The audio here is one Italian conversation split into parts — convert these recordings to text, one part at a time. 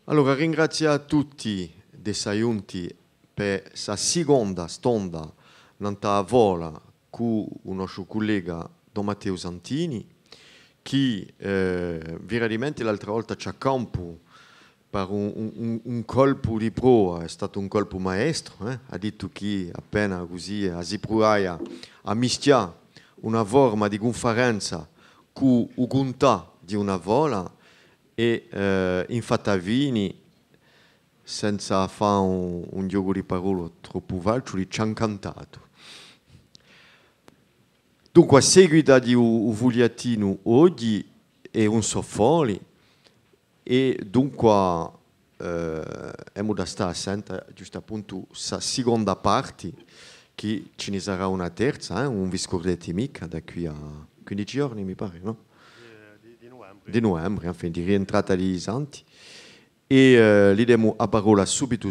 Allora, ringrazio a tutti dei aiunti per la seconda stonda nella vola con il nostro collega Don Matteo Santini, che veramente l'altra volta ci ha campo per un colpo di prova, è stato un colpo maestro, ha detto che appena così si provava a mischiare una forma di conferenza con il contatto di una vola e infatti Vini senza fare un gioco di parole troppo valciuli ci ha cantato. Dunque a seguito di un Vugliatino oggi è un soffoli e dunque abbiamo da stare attenti giusto appunto la seconda parte che ce ne sarà una terza, un vi scordate mica da qui a 15 giorni mi pare, no? Di novembre, enfin, di rientrata di Santi. E gli diamo la parola subito,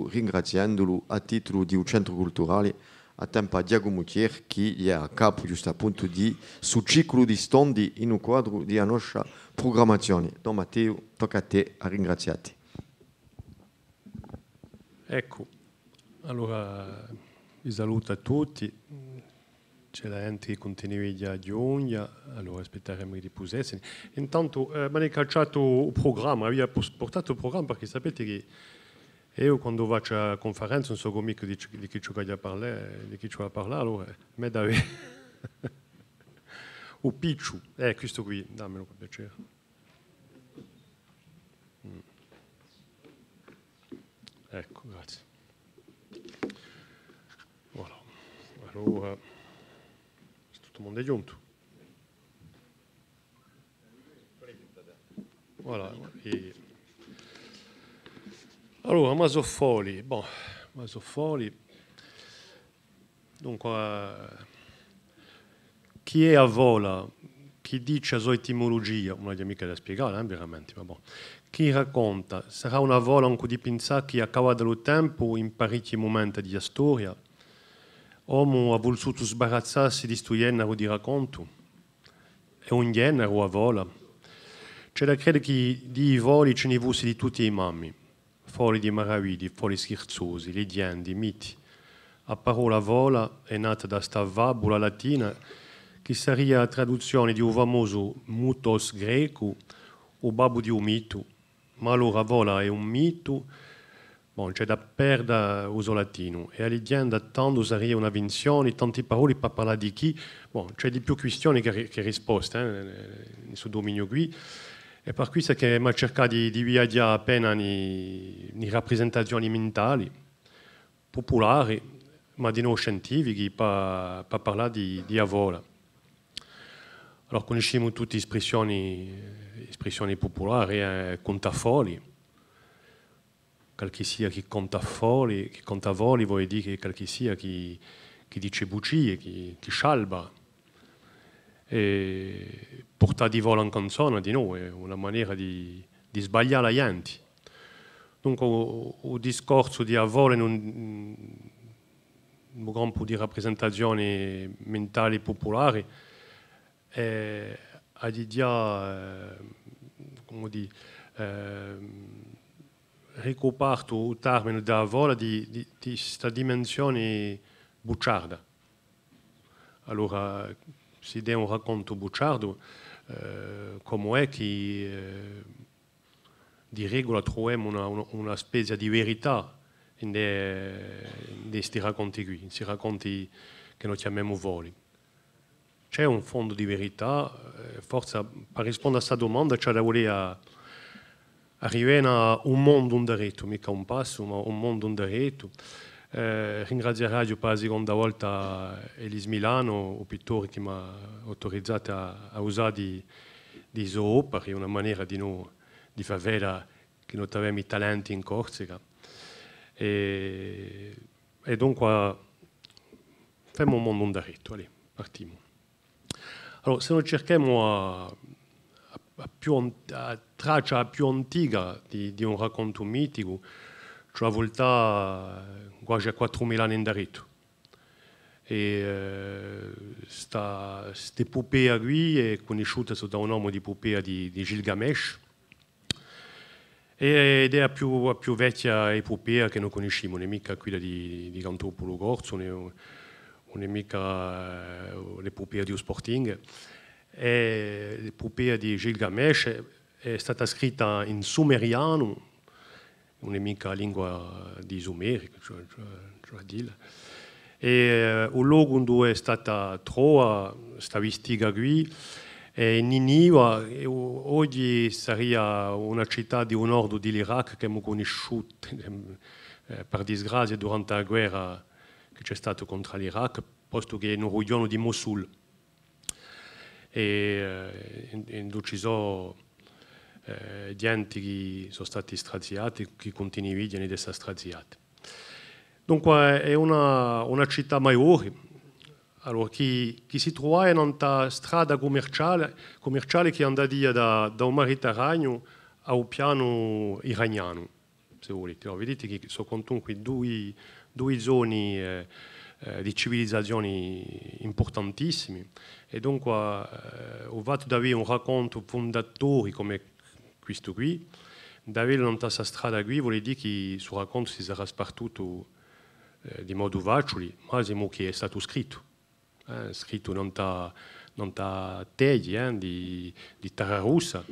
ringraziandolo a titolo di un centro culturale a tempo a Diago Mutier, che è a capo giusto appunto di su ciclo di stondi in un quadro di nostra programmazione. Don Matteo, tocca a te a ringraziarti. Ecco, allora vi saluto a tutti. C'è la gente che continua a giungere, allora aspetteremo di posarsi. Intanto mi hanno calciato il programma, avevo portato il programma perché sapete che io quando faccio a conferenza non so come di chi ci va a parlare, allora mi deve o picciu, questo qui, dammelo per piacere. Ecco, grazie. Voilà. Allora, tutto il mondo è giunto. Voilà. Allora, Masoffoli, dunque, chi è a vola, chi dice la sua etimologia, non è mica da spiegare, veramente, ma chi racconta, sarà una vola un po' di pensare che accade dallo tempo in parecchi momenti di storia, uomo ha voluto sbarazzarsi di questo genere di racconto, è un genere a vola. C'è da credere che di voli ce ne fosse di tutti i mammi, foli di meraviglie, foli scherzosi, leggende, miti. La parola vola è nata da sta fabula latina che sarebbe la traduzione di un famoso mutos greco o babbo di un mito. Ma allora vola è un mito, c'è da perdere uso latino e la leggenda tanto sarebbe una invenzione, tante parole per parlare di chi, c'è di più questioni che risposte in suo dominio qui. E per questo che mi ha cercato di viaggiare appena in rappresentazioni mentali, popolari, ma di non scientifiche, per parlare di avola. Allora conosciamo tutte espressioni popolari, contafoli. Qualche sia che contafoli, che contavoli vuol dire che qualche sia che dice bugie, che scialba. E portare di vola in canzone di noi è una maniera di sbagliare la gente. Dunque il discorso di avere un campo di rappresentazioni mentali popolari ha di già ricoperto il termine della vola di questa dimensione bucciarda. Allora, si dà un racconto bucciardo, come è che di regola troviamo una specie di verità in questi racconti qui, in questi racconti che noi chiamiamo voli. C'è un fondo di verità, forse per rispondere a questa domanda c'è da voler arrivare a un mondo indiretto, mica un passo, ma un mondo indiretto. Ringrazio Radio per la seconda volta Elis Milano, il pittore che mi ha autorizzato a usare di zoopera, è una maniera di far vedere che noi abbiamo i talenti in Corsica. E dunque facciamo un mondo indiretto, allora, partiamo. Allora, se noi cerchiamo a traccia più antica di un racconto mitico, cioè a volta quasi a 4.000 anni indietro. E questa epopea qui è conosciuta da un nome di epopea di Gilgamesh. ed è la più vecchia epopea che noi conosciamo, non è mica quella di Cantopolo Gorzo, non è mica l'epopea di Sporting, è l'epopea di Gilgamesh, è stata scritta in sumeriano, non è mica la lingua di Sumerica, cioè dire. E il luogo dove è stata trovata questa vistiga qui è Niniva, e oggi sarebbe una città di un nord dell'Iraq che abbiamo conosciuto per disgrazia durante la guerra che c'è stata contro l'Iraq, posto che è nel regione di Mosul. E ci sono gente che sono stati straziati, che continuano a essere straziati. Dunque è una città maggiore, allora, che si trova in una strada commerciale che andava da un Mediterraneo al piano iraniano, se volete. Allora, vedete che sono comunque due zone di civilizzazioni importantissime e dunque ho fatto di avere un racconto fondatore come questo qui, di avere in questa strada qui vuol dire che il suo racconto si sarà spartito di modo facile, ma che è stato scritto. Scritto non da tegli di terra russa,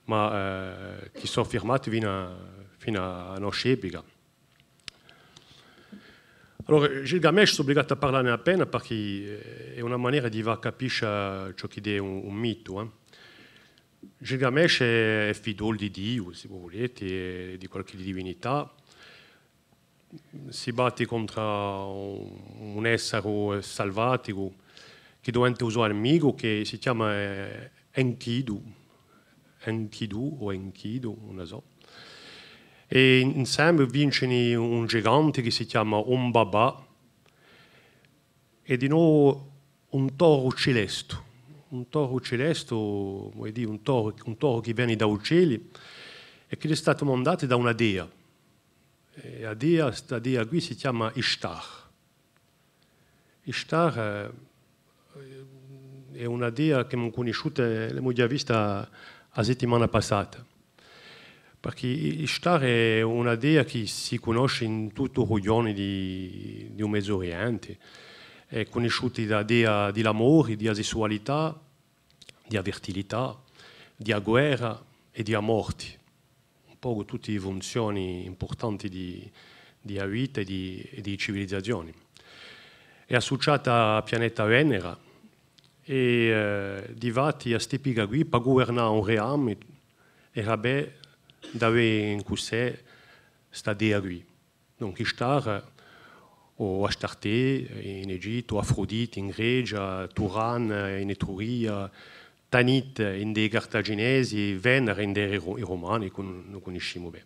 ma che sono firmati fino a nostra epoca. Allora, Gilgamesh è obbligato a parlare appena perché è una maniera di far capire ciò che è un mito. Gilgamesh è figlio di Dio, se volete, di qualche divinità. Si batte contro un essere salvatico che diventa un suo amico che si chiama Enkidu o Enkidu, non so. E insieme vincono un gigante che si chiama Umbaba e di nuovo un toro celeste. Un toro celeste, vuol dire un toro che viene da uccelli e che è stato mandato da una dea. E questa dea qui si chiama Ishtar. Ishtar è una dea che abbiamo conosciuto, l'abbiamo già vista la settimana passata. Perché Ishtar è una dea che si conosce in tutto il regione di un Medio Oriente. È conosciuta da dea dell'amore, della sessualità, della fertilità, della guerra e della morte. Un po' tutte le funzioni importanti di vita e di civilizzazioni. È associata al pianeta Venere e divati a stipica qui per governare un reame era bene d'avere in sé questa dea qui. Dunque Ishtar o Astarte in Egitto, Afrodite in Grecia, Turan in Etruria, Tanit in dei cartaginesi, Venere in dei romani, che non conosciamo bene.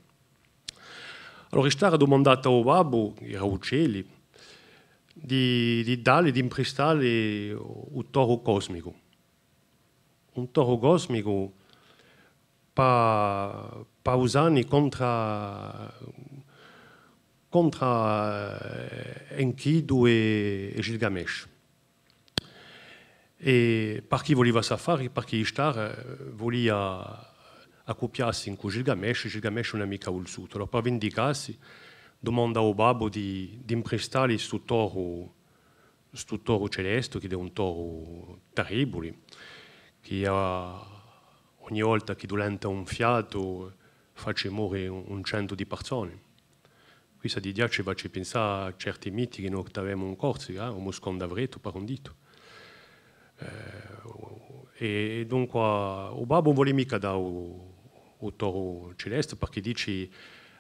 Allora Ishtar ha domandato a babbo, era uccelli, di dargli, di imprestargli un toro cosmico. Un toro cosmico per usarli contro Enkidu e Gilgamesh. E per chi voleva safari, perché Ishtar voleva accoppiarsi con Gilgamesh, Gilgamesh non è mica voluto. Allora per vendicarsi domanda al babbo di imprestargli questo toro celeste, che è un toro terribile, che ogni volta che diventa un fiato faccia morire un cento di persone. Questa di ci faccia pensare a certi miti che noi avevamo in corso, un moscon d'avreto, per un dito. E dunque il babbo non vuole mica dare il toro celeste perché dice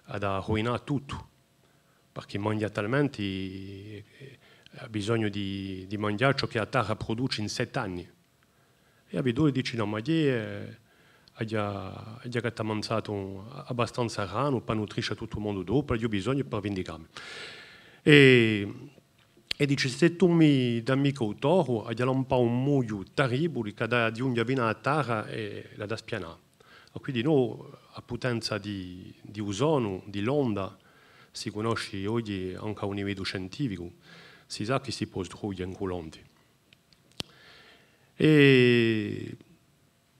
ad arruinare tutto, perché mangia talmente ha bisogno di mangiare ciò che la terra produce in 7 anni. E Abidone dice no, ma ha già mangiato abbastanza rano per nutrire tutto il mondo dopo, io ho bisogno per vendicarmi. E dice, se tu mi dammi il toro, hai un po' un muglio terribile che da di un viene a terra e la da spianare. Quindi noi, a potenza di ozono, di l'onda, si conosce oggi anche a un livello scientifico, si sa che si può sdrugliare in quell'onda. E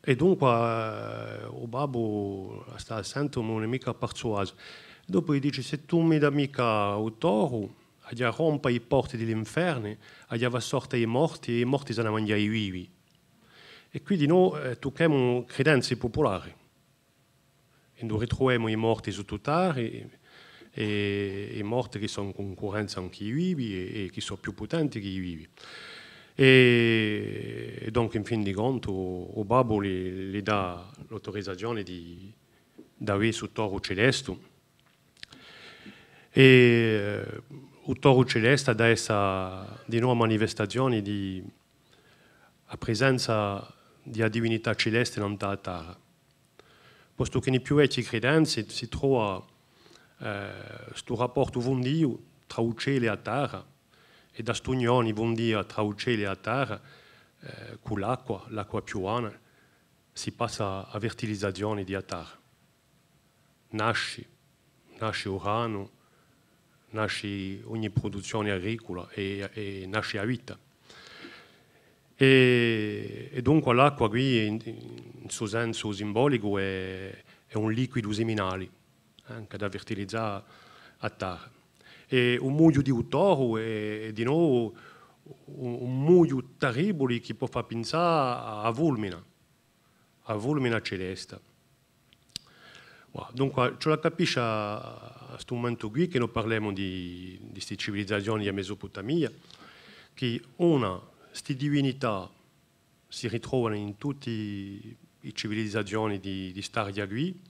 E dunque il babbo sta assente, non è mica persuaso. Dopo gli dice, se tu mi dai mica il toro, agli rompa i porti dell'inferno, agli va sorte i morti, e i morti se ne mangiano i vivi. E quindi noi tocchiamo credenze popolari. E noi ritroviamo i morti su tutt'ari, e i morti che sono in concorrenza con i vivi e che sono più potenti che i vivi. E donc in fin di conto il babbo gli dà l'autorizzazione di avere sul toro celeste e il toro celeste dà essa di nuove manifestazioni di a presenza di divinità celeste in terra. Posto che nei più vecchi credenze si trova questo rapporto vondio tra il cielo e la terra, e da st'unione vondia tra il cielo e la terra, con l'acqua piovana, si passa a fertilizzazione di terra. Nasce urano, nasce ogni produzione agricola e nasce la vita. E dunque l'acqua qui, in suo senso simbolico, è un liquido seminale, che da fertilizzare a terra. E un muglio di un toro è di nuovo un muglio terribile che può far pensare a vulmina celeste. Dunque, ce la capisce a questo momento qui che noi parliamo di queste civilizzazioni di Mesopotamia, che queste divinità si ritrovano in tutte le civilizzazioni di storia qui,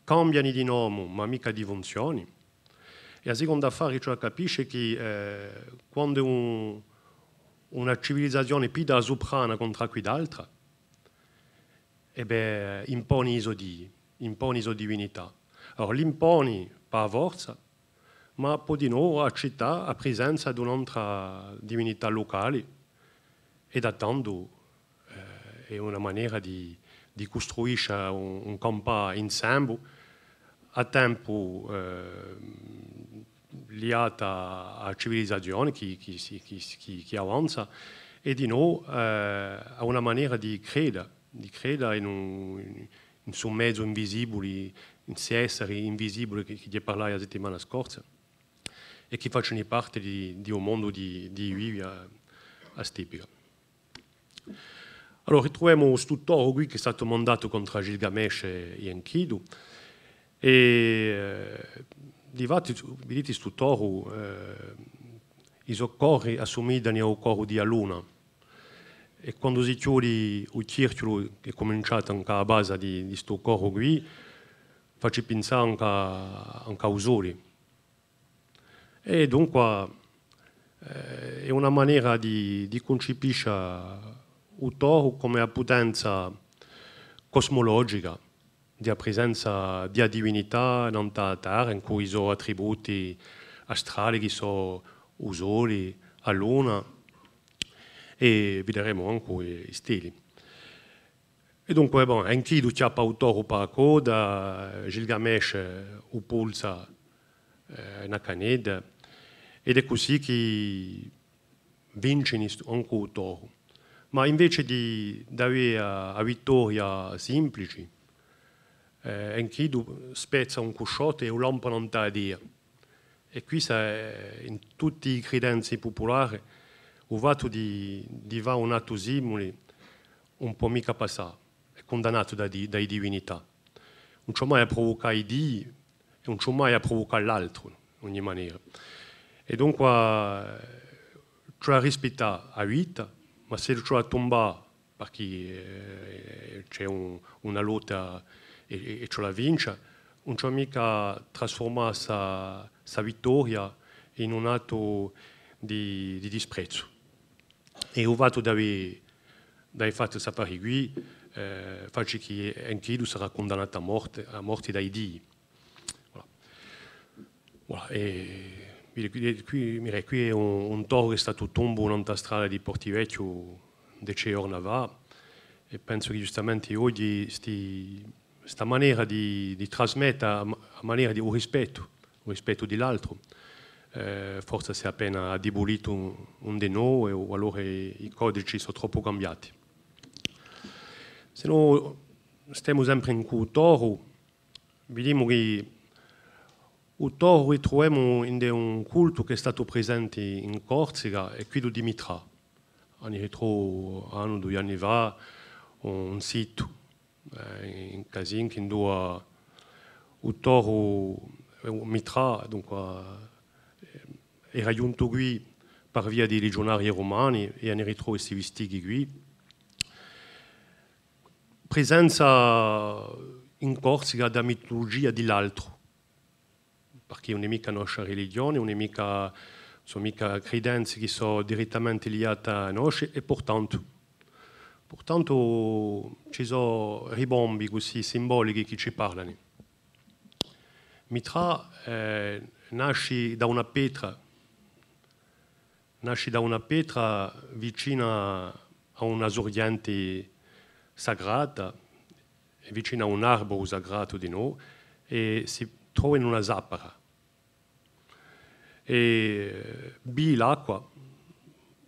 cambiano di nome ma mica di funzioni. E la seconda affare che la capisce è che quando una civilizzazione più da soprana contro quell'altra, impone iso divinità. Allora l'imponi per forza, ma può di nuovo accettare la presenza di un'altra divinità locale e da tanto è una maniera di costruire un campo insieme a tempo liata a civilizzazione che avanza e di nuovo a una maniera di credere in suo mezzo invisibile, in sé esseri invisibili che ti parlai la settimana scorsa e che facciano parte di un mondo di vivi a stipica. Allora ritroviamo questo toro qui che è stato mandato contro Gilgamesh e Enkidu. E di fatto, vedete, questo toro, i suoi corri assomigliano al corpo di Luna. E quando si chiude il cerchio che è cominciato anche alla base di questo corpo qui, faccio pensare anche al sole. E dunque è una maniera di concepire il toro come la potenza cosmologica, di presenza di divinità in terra, in cui sono attributi astrali che sono il sole, la luna, e vedremo anche i stili. E dunque, Enkidu chiappa il toro per la coda, Gilgamesh lo pulsa una caneda, ed è così che vince anche il toro. Ma invece di avere la vittoria semplice, Enkidu spezza un cusciotte e lo lampa in terra. E qui in tutte le credenze popolari il fatto di fare un atto simile un po' mica passato, è condannato dai divinità. Non c'è mai a provocare i dei e non c'è mai a provocare l'altro, in ogni maniera. E dunque c'è rispettare la vita, ma se c'è tombare perché c'è una lotta e ce la vince, non c'è mica trasformare sa vittoria in un atto di disprezzo. E il fatto di aver fatto sapere qui fa che Enkidu sarà condannato a morte dai dei. Voilà. E qui è un toro che è stato tombo in una strada di Portivecchio 10 giorni fa e penso che giustamente oggi questa maniera di trasmettere la maniera di un rispetto dell'altro, forse si è appena debolito un di noi o allora i codici sono troppo cambiati. Se noi stiamo sempre in Toro, vediamo che il Toro ritroviamo in un culto che è stato presente in Corsica e qui di Mitra. Hanno ritrovato anno, 2 anni fa un sito in Casin che dove il Toro Mitra era giunto qui per via dei legionari romani e hanno ritrovato questi vestiti qui. Presenza in Corsica della mitologia dell'altro, perché non è mica la nostra religione, non è mica, sono mica credenze che sono direttamente legate a noi e pertanto ci sono ribombi così simbolici che ci parlano. Mitra nasce da una pietra vicina a una sorgente sagrata, vicino a un albero sagrato di noi, e si trova in una zappara. E bi l'acqua,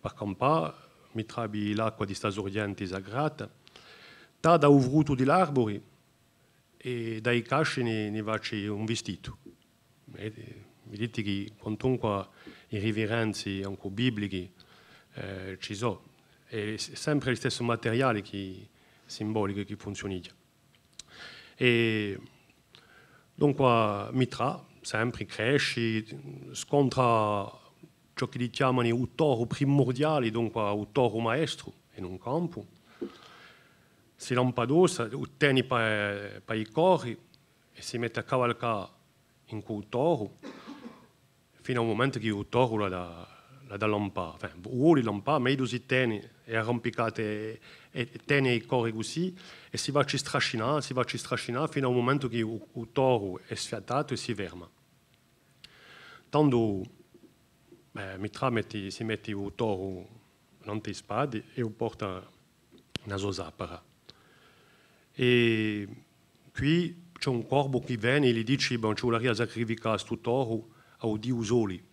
per campare, mi trabi l'acqua di questa sorgente sagrata, da un fruto dell'albero e dai casci ne faccio un vestito. Vedete che quantunque i riverenze anche bibliche ci sono, è sempre il stesso materiale simbolico che funziona. E dunque Mitra sempre cresce, scontra ciò che chiamano il toro primordiale, dunque il toro maestro in un campo. Si lampadosa, il tiene per i corri e si mette a cavalcare in quel toro fino al momento che il toro la lampare. Vuole lampare, ma si tiene e arrampicato e tiene i corri così e si va a strascinare fino al momento che il toro è sfiatato e si ferma. Tanto Mitra si mette il toro davanti alle spade e lo porta nella sua zappara. E qui c'è un corvo che viene e gli dice che ci vuole sacrificare questo toro a Dio soli.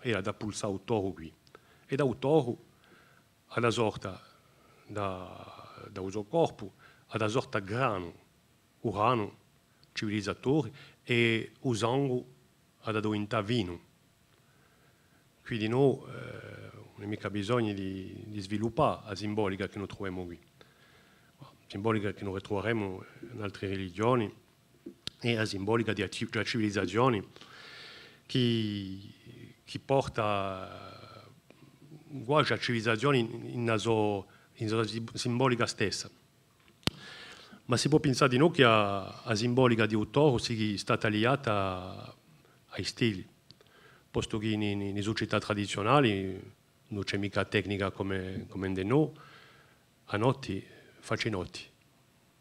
Era da pulsare il toro qui. E da un toro alla sorta da suo corpo, alla sorta grano, urano, civilizzatore, e il sangue ad diventare vino. Quindi noi non abbiamo mica bisogno di sviluppare la simbolica che noi troviamo qui. La simbolica che noi ritroveremo in altre religioni è la simbolica della civilizzazione che porta quasi la civilizzazione in sua simbolica stessa. Ma si può pensare di noi che la simbolica di un toro sia stata legata ai stili, posto che nelle società tradizionali non c'è mica tecnica come da noi, a notte faccia notti,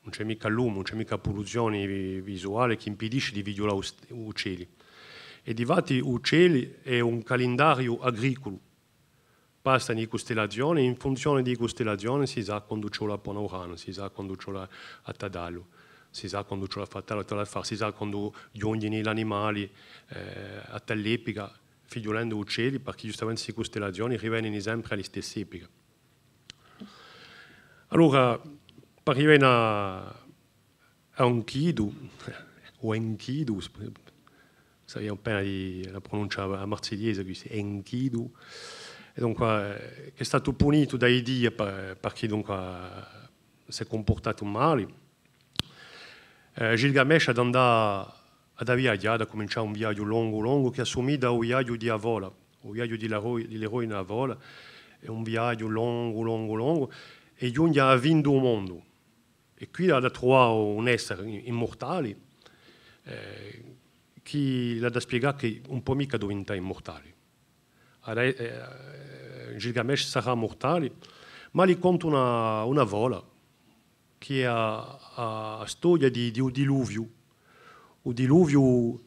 non c'è mica lume, non c'è mica polluzione visuale che impedisce di vedere gli uccelli. E difatti uccelli è un calendario agricolo, passano le costellazioni, in funzione di costellazioni si sa quando c'è la panorama, si sa quando c'è la Tadallo, si sa quando c'è la fatale, si sa quando giungono gli animali a tall'epica, figliolendo uccelli, perché giustamente queste costellazioni rivengono sempre alle stesse epiche. Allora, per arrivare a Enkidu, o Enkidu, sappiamo appena la pronuncia marsigliese, qui è Enkidu, e dunque è stato punito dai Dio perché dunque si è comportato male. Gilgamesh ad andare ad viaggiare, a cominciare un viaggio lungo che assomiglia al viaggio di Avola, il viaggio dell'eroe in Avola, è un viaggio lungo e giunge a vincere il mondo. E qui ha trovato un essere immortale che l'ha da spiegare che un po' mica diventa immortale. Gilgamesh sarà mortale, ma gli conta una vola che è la storia di un diluvio. Un diluvio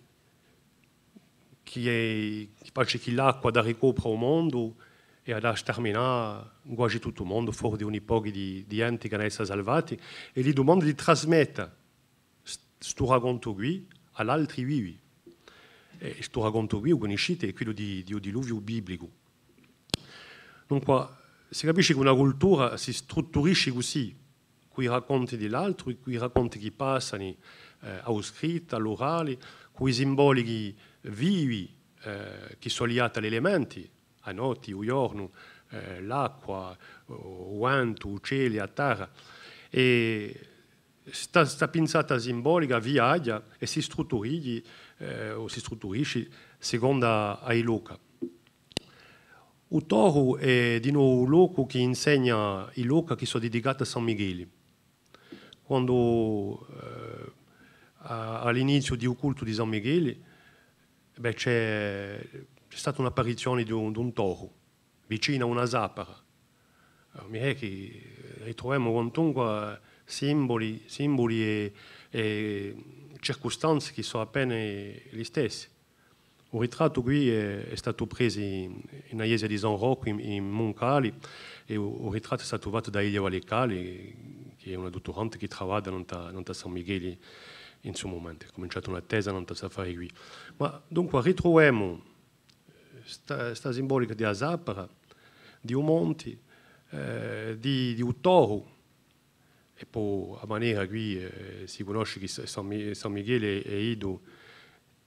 che face che l'acqua da ricopre il mondo e ad sterminare quasi tutto il mondo, fuori di un po' di enti che hanno essere salvati, e gli domanda di trasmettere questo racconto qui agli altri vivi. E questo racconto qui, conoscete, è quello di un diluvio biblico. Dunque, si capisce che una cultura si strutturisce così, quei racconti dell'altro, quei racconti che passano allo scritto, all'orale, quei simboli vivi che sono legati agli elementi, a notte, al giorno, l'acqua, il vento, il cielo, la terra. E questa pensata simbolica viaggia e si strutturisce secondo ai loci. Il Toro è di nuovo un luogo che insegna i loci che sono dedicati a San Michele. Quando all'inizio del culto di San Michele c'è stata un'apparizione di un toro vicino a una zappara. Mi è che ritroviamo quantunque simboli e circostanze che sono appena le stesse. Il ritratto qui è stato preso in una chiesa di San Rocco in Moncali e il ritratto è stato trovato da Elia Valecali, che è una dottorante che lavora a San Michele in questo momento. Ha cominciato una tesi a fare qui. Ma dunque ritroviamo questa simbolica di Zappara, di un monte, di un toro. E poi a maniera qui si conosce che San Michele è Ido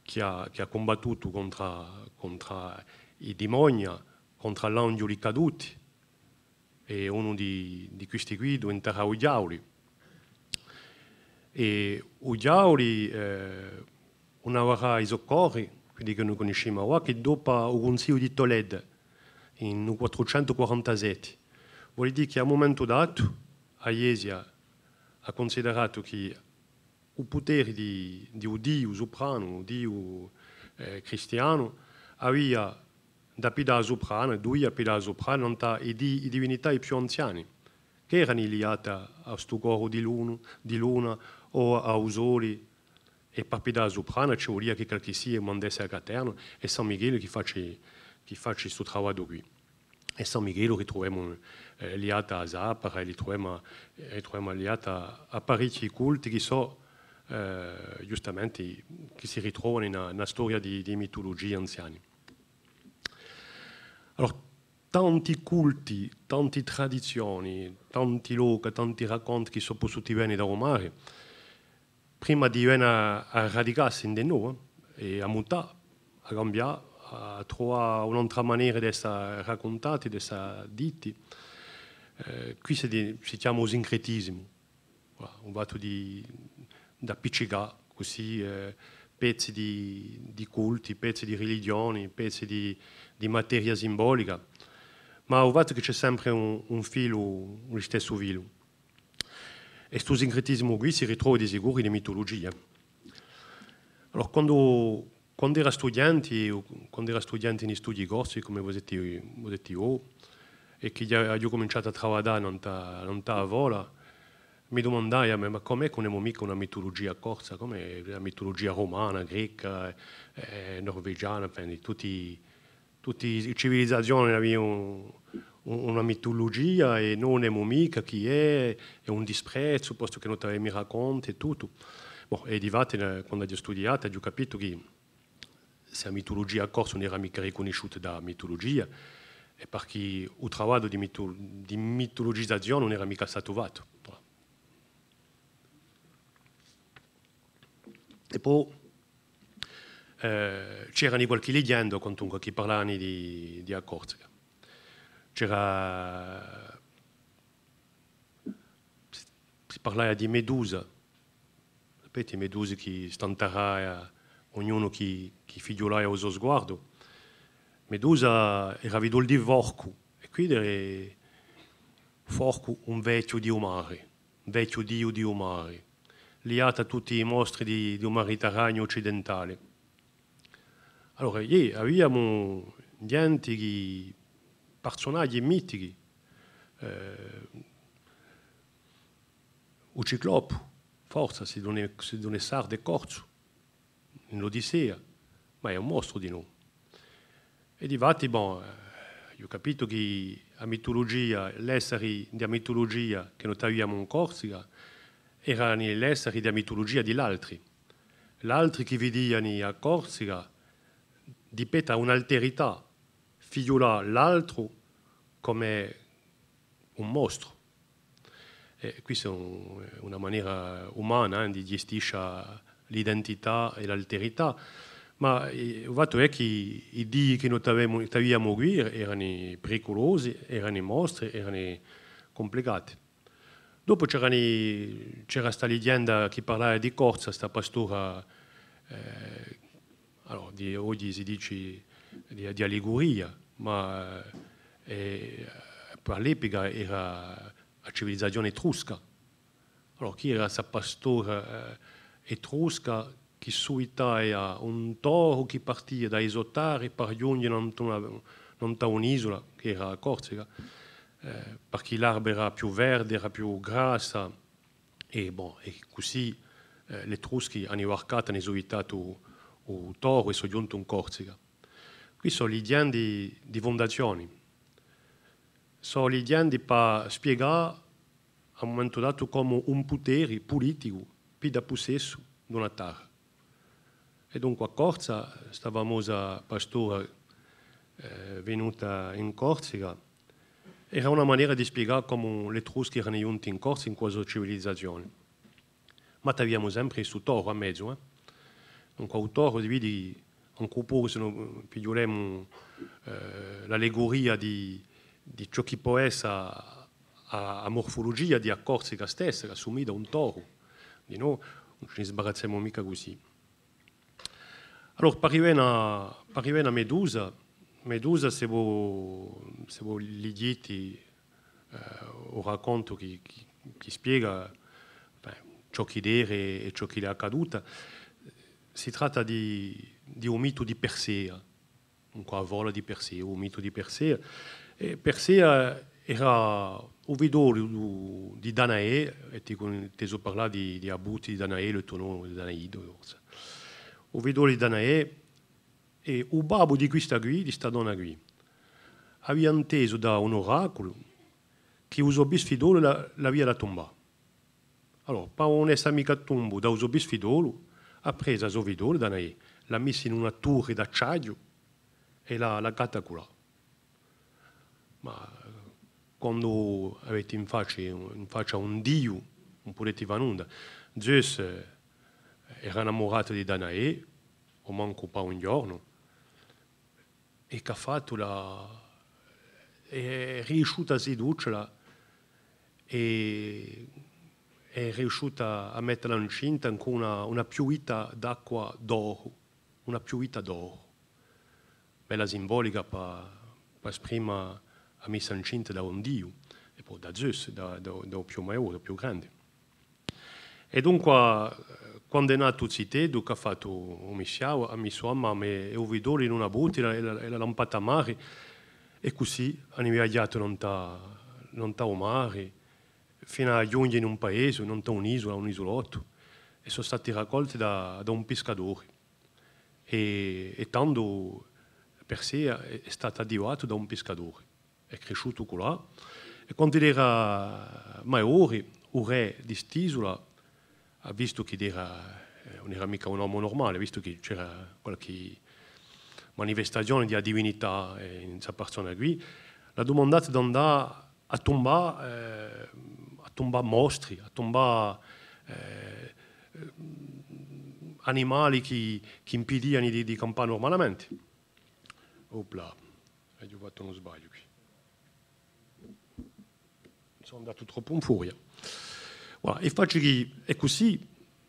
che ha combattuto contro i demoni, contro gli angeli caduti, e uno di questi qui diventerà il diavolo. E il diavolo una volta soccorre, quindi che noi conosciamo ora, che dopo il Consiglio di Toledo, in 447, vuol dire che a un momento dato, a Iesia ha considerato che il potere di un Dio soprano, un Dio cristiano, aveva da pedare soprano, due pedare soprano, le divinità più anziane, che erano legate a questo corpo di luna o a sole, e per pedare soprano ci voleva che qualche sia mandasse a Caterno, e San Michele che faccia questo lavoro qui. E San Michele ritroviamo legate a Zappara, ritroviamo legate a parecchi culti che sono giustamente che si ritrovano in una storia di mitologie anziane. Allora, tanti culti, tante tradizioni, tanti luoghi, tanti racconti che sono possono venire da Romare, prima di venire a radicarsi in noi e a mutare, a cambiare, a trovare un'altra maniera di essere raccontati, di essere detti. Qui si chiama sincretismo, un fatto da appiccicare così pezzi di culti, pezzi di religioni, pezzi di materia simbolica, ma ho fatto che c'è sempre un filo, lo stesso filo. E questo sincretismo qui si ritrova di sicuro in mitologia. Allora, quando ero studente in studi corsi, come vi ho detto io, e che ho cominciato a lavorare non a vola, mi domandai, ma com'è che non abbiamo mica una mitologia corsa, come la mitologia romana, greca, norvegiana, tutte le civilizzazioni avevano una mitologia e non abbiamo mica chi è un disprezzo, posto che non ti mi racconti e tutto. Boh, e di fatto, quando ho studiato, ho capito che se la mitologia corsa non era mica riconosciuta da mitologia, è perché il lavoro di mitologizzazione non era mica stato fatto. E poi c'erano qualche leggenda comunque che parlavano di Accorsica. Si parlava di Medusa, sapete, Meduse che stanterà ognuno che figliolava il suo sguardo. Medusa era veduta di Vorku, e qui era Vorku un vecchio dio mare, un vecchio dio di mare, liato a tutti i mostri di un Mediterraneo occidentale. Allora, abbiamo niente personaggi mitici, il Ciclopo, forza, si dona sarde corso, in l'Odissea, ma è un mostro di noi. E di fatti, io ho capito che la mitologia, l'essere della mitologia che noi abbiamo in Corsica, erano gli esseri della mitologia di altri. Gli altri che vedevano a Corsica dipetta un'alterità, figliola l'altro come un mostro. E questa è una maniera umana di gestire l'identità e l'alterità, ma il fatto è che i dì che noi dobbiamo guidare erano pericolosi, erano mostri, erano complicati. Dopo c'era questa leggenda che parlava di corsa, questa pastora, allora, oggi si dice di allegoria, ma per all'epoca era la civilizzazione etrusca. Allora, chi era questa pastora etrusca che suitava un toro che partiva da Isotare per giungere in un'isola, che era Corsica, perché l'erba era più verde, era più grassa, e così gli Etruschi hanno varcato, hanno suitato il toro e sono giunti in Corsica. Qui sono le leggende di fondazioni, sono le leggende per spiegare a un momento dato come un potere politico più da possesso di una terra. E dunque a Corsa, questa famosa pastora venuta in Corsica, era una maniera di spiegare come gli Etruschi erano giunti in Corsica in questa civilizzazione. Ma abbiamo sempre questo toro a mezzo. Dunque il toro divide ancora poco, se non pigliamo l'allegoria di ciò che può essere a morfologia di Corsica stessa, che assomiglia da un toro. Di noi non ci sbarazziamo mica così. Allora, per arrivare a Medusa, se voi leggete un racconto che spiega ciò che era e ciò che è accaduto, si tratta di un mito di Persea, un vola di Persea, un mito di Persea. E Persea era un vidore di Danae, e ti inteso parlare di Abuti di Danae, il tono di Danaido. Un vidore di Danae, e il babbo di questa donna qui, aveva inteso da un oracolo che uso sfidolo la via da tomba. Allora, per non essere mica tombo da uso sfidolo, ha preso il suo vidore Danae, l'ha messo in una torre d'acciaio e l'ha catacula. Ma quando avete in faccia un dio, un potete vanunda, Zeus era innamorato di Danae, o manco pa un giorno, e che ha fatto è riuscito a seducela e è riuscito a metterla incinta con una piovita d'acqua d'oro, una piovita d'oro, bella simbolica per esprimere la messa incinta da un dio, e poi da Zeus, da più maiore, più grande. E dunque, quando è nato Zitedo, che ha fatto un misciao, ha messo a mamma e un vidore in una botte e l'ha lampata a mare, e così hanno viaggiato lontano mare, fino a giungere in un paese, non un'isola, un isolotto, e sono stati raccolti da un pescatore. E tanto Persea è stato addivato da un pescatore, è cresciuto là, e quando era maiore, il re di quest'isola ha visto che non era mica un uomo normale, ha visto che c'era qualche manifestazione di divinità in questa persona qui, l'ha domandato di andare a tombare mostri, a tombare animali che impedivano di campare normalmente. Opla, ho fatto uno sbaglio qui. Sono andato troppo in furia. Voilà, e faccio che è così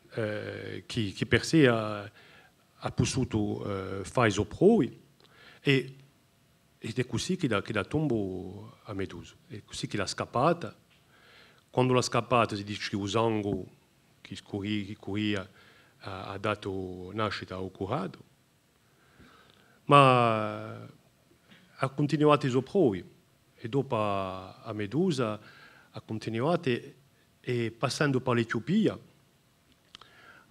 che Persea ha potuto fare i suoi prove ed è così che da tombo a Medusa, è così che l'ha scappata. Quando l'ha scappata si dice che il sangue che scorria ha dato nascita al curato, ma ha continuato i suoi prove e dopo a Medusa ha continuato e passando per l'Etiopia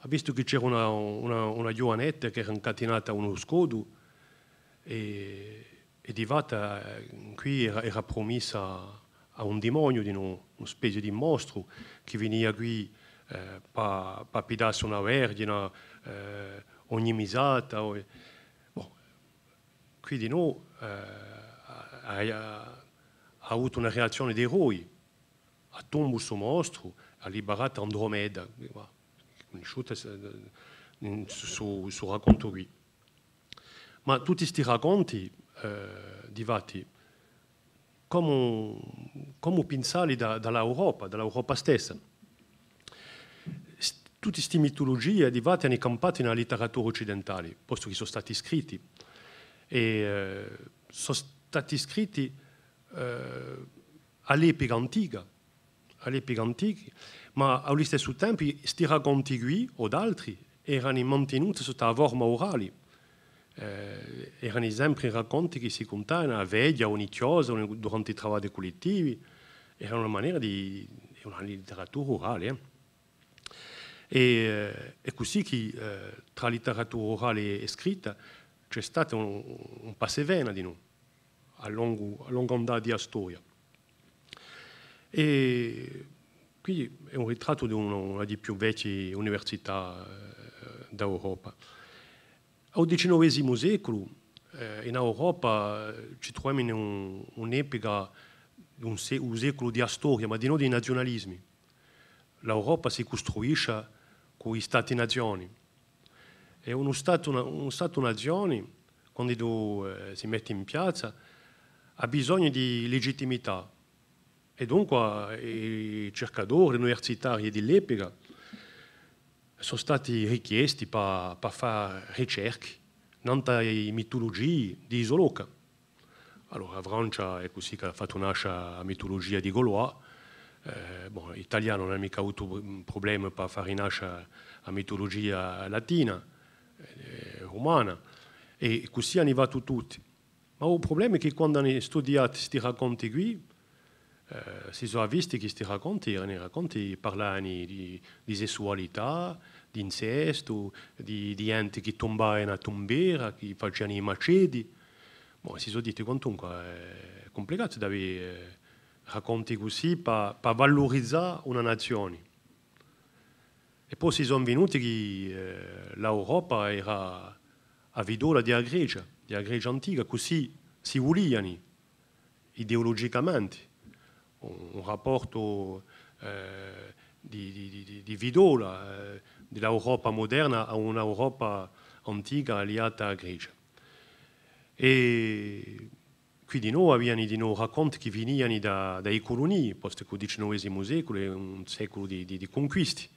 ha visto che c'era una giovanetta che era incatenata a uno scudo e di volta qui era promessa a un demonio, di una specie di mostro che veniva qui per pidarsi una vergine ogni misata. Qui di noi ha avuto una reazione di eroi, a tombo questo mostro, ha liberato Andromeda, conosciuta su racconto qui. Ma tutti questi racconti, difatti, come pensali dall'Europa stessa. Tutte queste mitologie difatti hanno campato nella letteratura occidentale, posto che sono stati scritti. E sono stati scritti all'epoca antica, ma allo stesso tempo questi racconti qui o altri erano mantenuti sotto la forma orale. Erano sempre racconti che si contavano a veglia o nitiosa durante i lavori collettivi, era una maniera di una letteratura orale. E così che tra letteratura orale e scritta c'è stato un passevena di noi a lungo andare di storia. E qui è un ritratto di una delle più vecchie università d'Europa. Al XIX secolo in Europa ci troviamo in un'epoca, un secolo di storia, ma di non dei nazionalismi. L'Europa si costruisce con gli Stati-nazioni. E uno Stato-nazione, quando si mette in piazza, ha bisogno di legittimità. E dunque i cercatori universitari dell'epoca sono stati richiesti per fare ricerche, non in mitologie di Isoloca. Allora, la Francia è così che ha fatto nascere la mitologia di Gaulois. L'italiano non ha mica avuto un problema per fare nascere la mitologia latina, romana, e così hanno arrivato tutti. Ma il problema è che quando hanno studiato questi racconti qui, si sono visti che questi racconti erano racconti parlavano di sessualità, di incesto, di enti che tombavano a tombera, che facevano i maceti. Si sono detto quantunque è complicato di avere racconti così per valorizzare una nazione. E poi si sono venuti che l'Europa era a vidola della Grecia antica, così si volevano ideologicamente un rapporto di vidola dell'Europa moderna a un'Europa antica alliata alla Grecia. E qui di nuovo avevano racconti che venivano dai coloni, posto che il XIX secolo è un secolo di conquisti.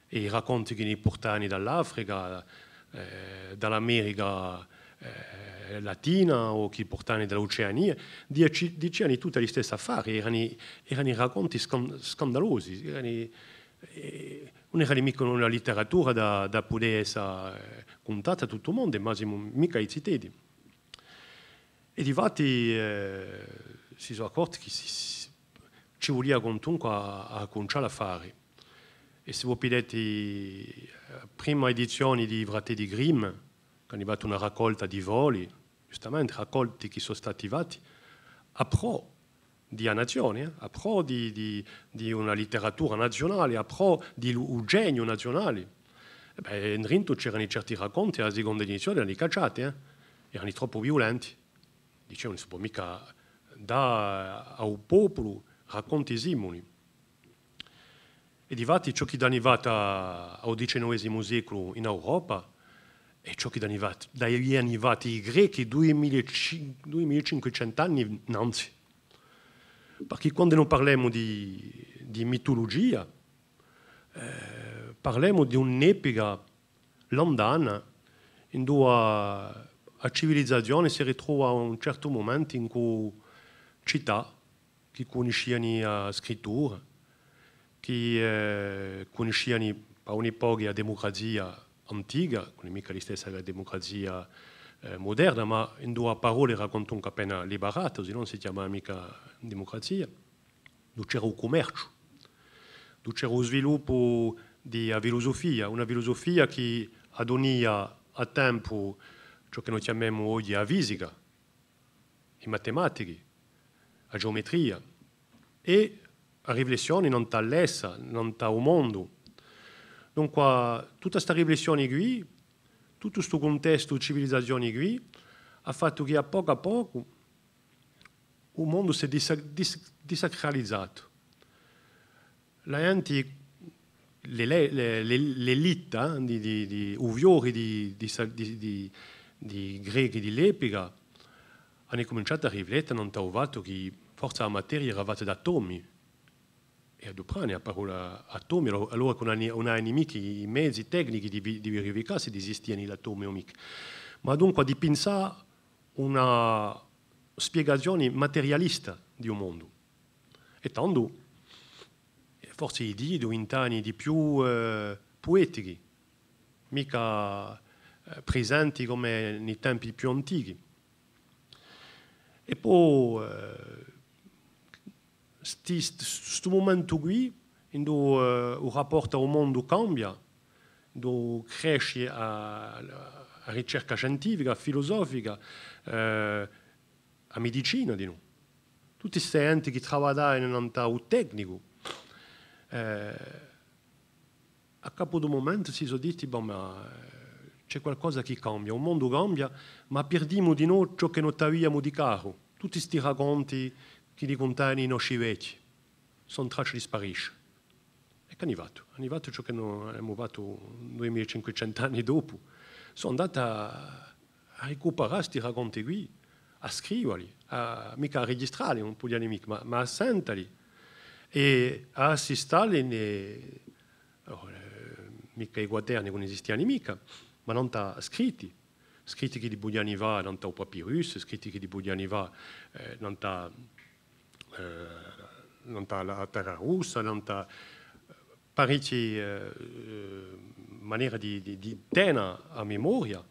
E i racconti che ne portavano dall'Africa, dall'America latina o che portavano dall'Oceania, dicevano tutti gli stessi affari, erano racconti scandalosi, non era mica una letteratura da poter essere contata a tutto il mondo, ma mica i cittadini. E difatti si sono accorti che ci voleva comunque a cominciare a fare. E se voi vedete la prima edizione di Fratelli Grimm, che hanno fatto una raccolta di voli, giustamente raccolti che sono stati fatti a pro di una nazione, a pro di una letteratura nazionale, a pro di un genio nazionale. In Rinto c'erano certi racconti, alla seconda edizione erano cacciati, erano troppo violenti. Dicevano, non si può mica dare al popolo racconti simili. E difatti ciò che è arrivato al XIX secolo in Europa è ciò che è arrivato ai greci 2500 anni innanzi. Perché quando non parliamo di mitologia, parliamo di un'epoca lontana in cui la civilizzazione si ritrova a un certo momento in cui città che conoscevano la scrittura, che conoscevano a un'epoca la democrazia antica, non è mica la stessa democrazia moderna, ma in due parole raccontano che appena liberata, se non si chiama mica democrazia, dove c'era il commercio, dove c'era lo sviluppo della filosofia, una filosofia che adonia a tempo ciò che noi chiamiamo oggi la fisica, le matematiche, la geometria e la riflessione non dall'essa, non dal mondo. Dunque, tutta questa riflessione qui, tutto questo contesto di civilizzazione qui, ha fatto che a poco il mondo si è desacralizzato. la gente, l'elite di uviori di greci dell'epoca hanno cominciato a riflettere, non trovato che forse la materia era fatta da atomi. E ad prendere la parola atomi, allora con una nemica i mezzi tecnici di verificare se esistono gli atomi o mica. Ma dunque di pensare una spiegazione materialista di un mondo. E tanto forse i dì diventano di più poetici, mica presenti come nei tempi più antichi. E poi questo momento qui, in cui il rapporto al mondo cambia, dove cresce la ricerca scientifica, filosofica, la medicina di noi. Tutti questi enti che lavorano nel tecnico, a capo del momento si sono detti, c'è qualcosa che cambia, il mondo cambia, ma perdiamo di noi ciò che non avevamo di caro. Tutti questi racconti che li contano i nostri vecchi, sono tracce di sparisce. E che è arrivato ciò che noi abbiamo fatto 2500 anni dopo. Sono andato a recuperare questi racconti qui, a scriverli, mica a registrarli, un po' di anni ma a sentirli e a assistarli, mica i quaderni non esistevano mica, ma non scritti che di buoni va non ta papyrus, scritti che di buoni va non ta la terra russa, non ta parecchie maniere di tenere a memoria,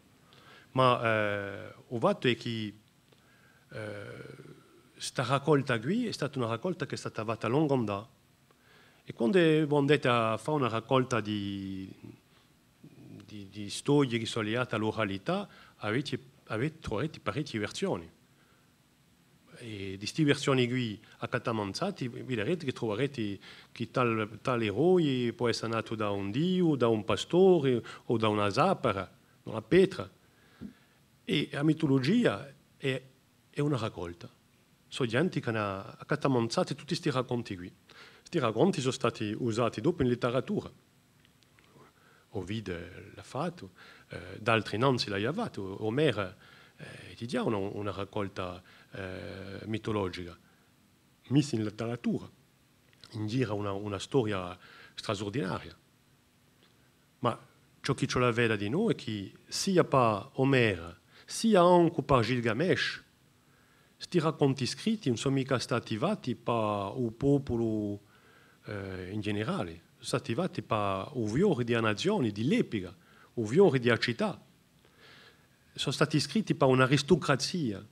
ma il fatto è che questa raccolta qui è stata una raccolta che è stata fatta a lungo andare. E quando andate a fare una raccolta di storie che sono legate all'oralità, troverete parecchie versioni. E di queste versioni qui accatamanzate, vedrete che troverete che tal eroe può essere nato da un dio, da un pastore o da una zappara, una pietra. E la mitologia è una raccolta. Sono gente che hanno accatamanzato tutti questi racconti qui. Questi racconti sono stati usati dopo in letteratura. Ovide l'ha fatto, d'altri non se l'ha fatto. Omero ti dà una raccolta mitologica, messa in letteratura, in gira una storia straordinaria. Ma ciò che ce la vede di noi è che sia per Omero, sia anche per Gilgamesh, questi racconti scritti non sono mica stati fatti per il popolo in generale, sono stati fatti per i fiori di nazioni, di l'epoca, i fiori di città. Sono stati scritti per un'aristocrazia,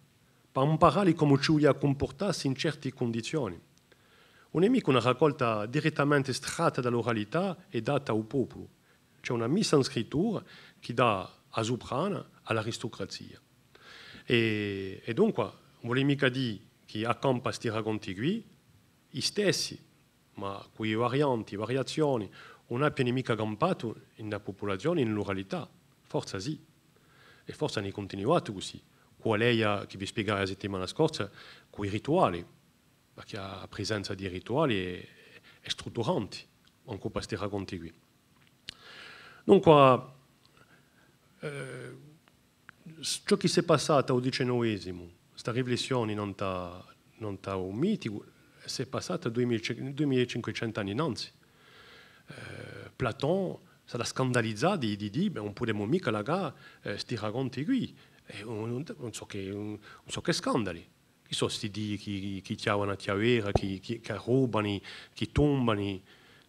per imparare come ci vogliono comportarsi in certe condizioni. Non è mica una raccolta direttamente estratta dall'oralità e data al popolo. C'è una messa in scrittura che dà a soprana all'aristocrazia. E dunque, non vuole mica dire che accampa questi racconti qui, gli stessi, ma con variazioni, non abbiano mica campato nella popolazione, in l'oralità. Forse sì. E forse hanno continuato così. Qual è che vi spiegavo la settimana scorsa, con i rituali, perché la presenza di rituali è strutturante, anche per questi racconti qui. Dunque, ciò che si è passato al XIX, questa riflessione non è un mito, si è passata 2500 anni innanzi. Platone si è scandalizzato di dire non possiamo mica legare questi racconti qui. Non so che scandali. Chi sono questi dio che chiamano a chiavera, che rubano, che tombano,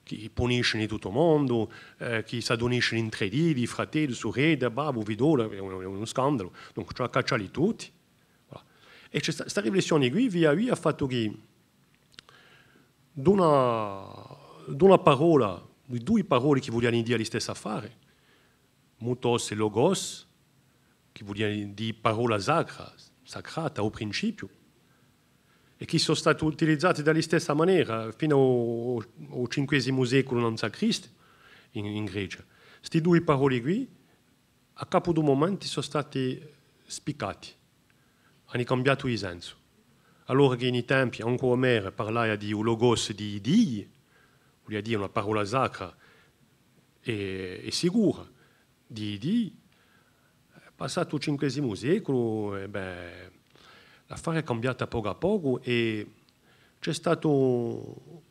che puniscono tutto il mondo, che si adoniscono in 3D, fratelli, sorelle, babbo, vidole, è uno scandalo. Dunque, ci cacciali tutti. Voilà. E questa riflessione qui, via via, ha fatto che d'una parola, di due parole che vogliono dire la stessa affare, mutos e logos, che vogliono dire parola sacrata o principio, e che sono stati utilizzati dalla stessa maniera fino al V secolo non Cristo in Grecia. Queste due parole qui, a capo di un momento, sono stati spiccati, hanno cambiato il senso. Allora che nei tempi, anche Omero parlava di logos di Dio, voglio dire una parola sacra e sicura, passato il V secolo, l'affare è cambiato a poco e c'è stato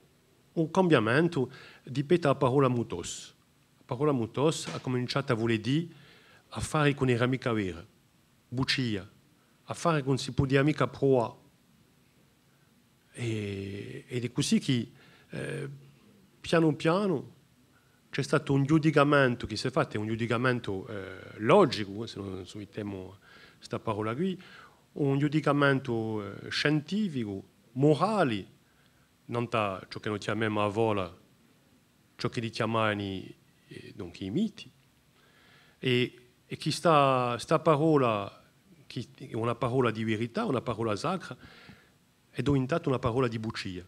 un cambiamento di la parola mutos. La parola mutos ha cominciato a voler dire affari che non era mica vera, bugia, affari che non si può dire mica proa. Ed è così che piano piano c'è stato un giudicamento che si è fatto, è un giudicamento logico, se non usiamo questa parola qui, un giudicamento scientifico, morale, non ciò che noi chiamiamo a vola, ciò che li chiamano i miti. E che sta parola, che è una parola di verità, una parola sacra, è diventata una parola di bugia.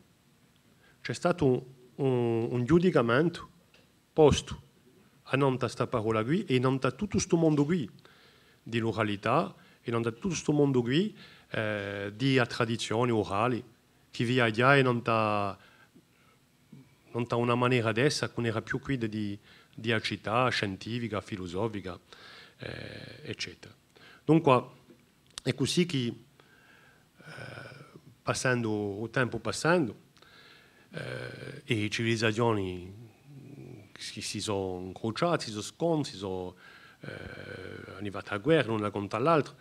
C'è stato un giudicamento posto a non questa parola qui e non da tutto questo mondo qui di oralità e non da tutto questo mondo qui di tradizioni orali che via e non da una maniera adesso che non era più qui di acità scientifica, filosofica, eccetera. Dunque è così che passando il tempo e civilizzazioni si sono incrociate, si sono scontri, si sono arrivati a guerra l'una contro l'altra,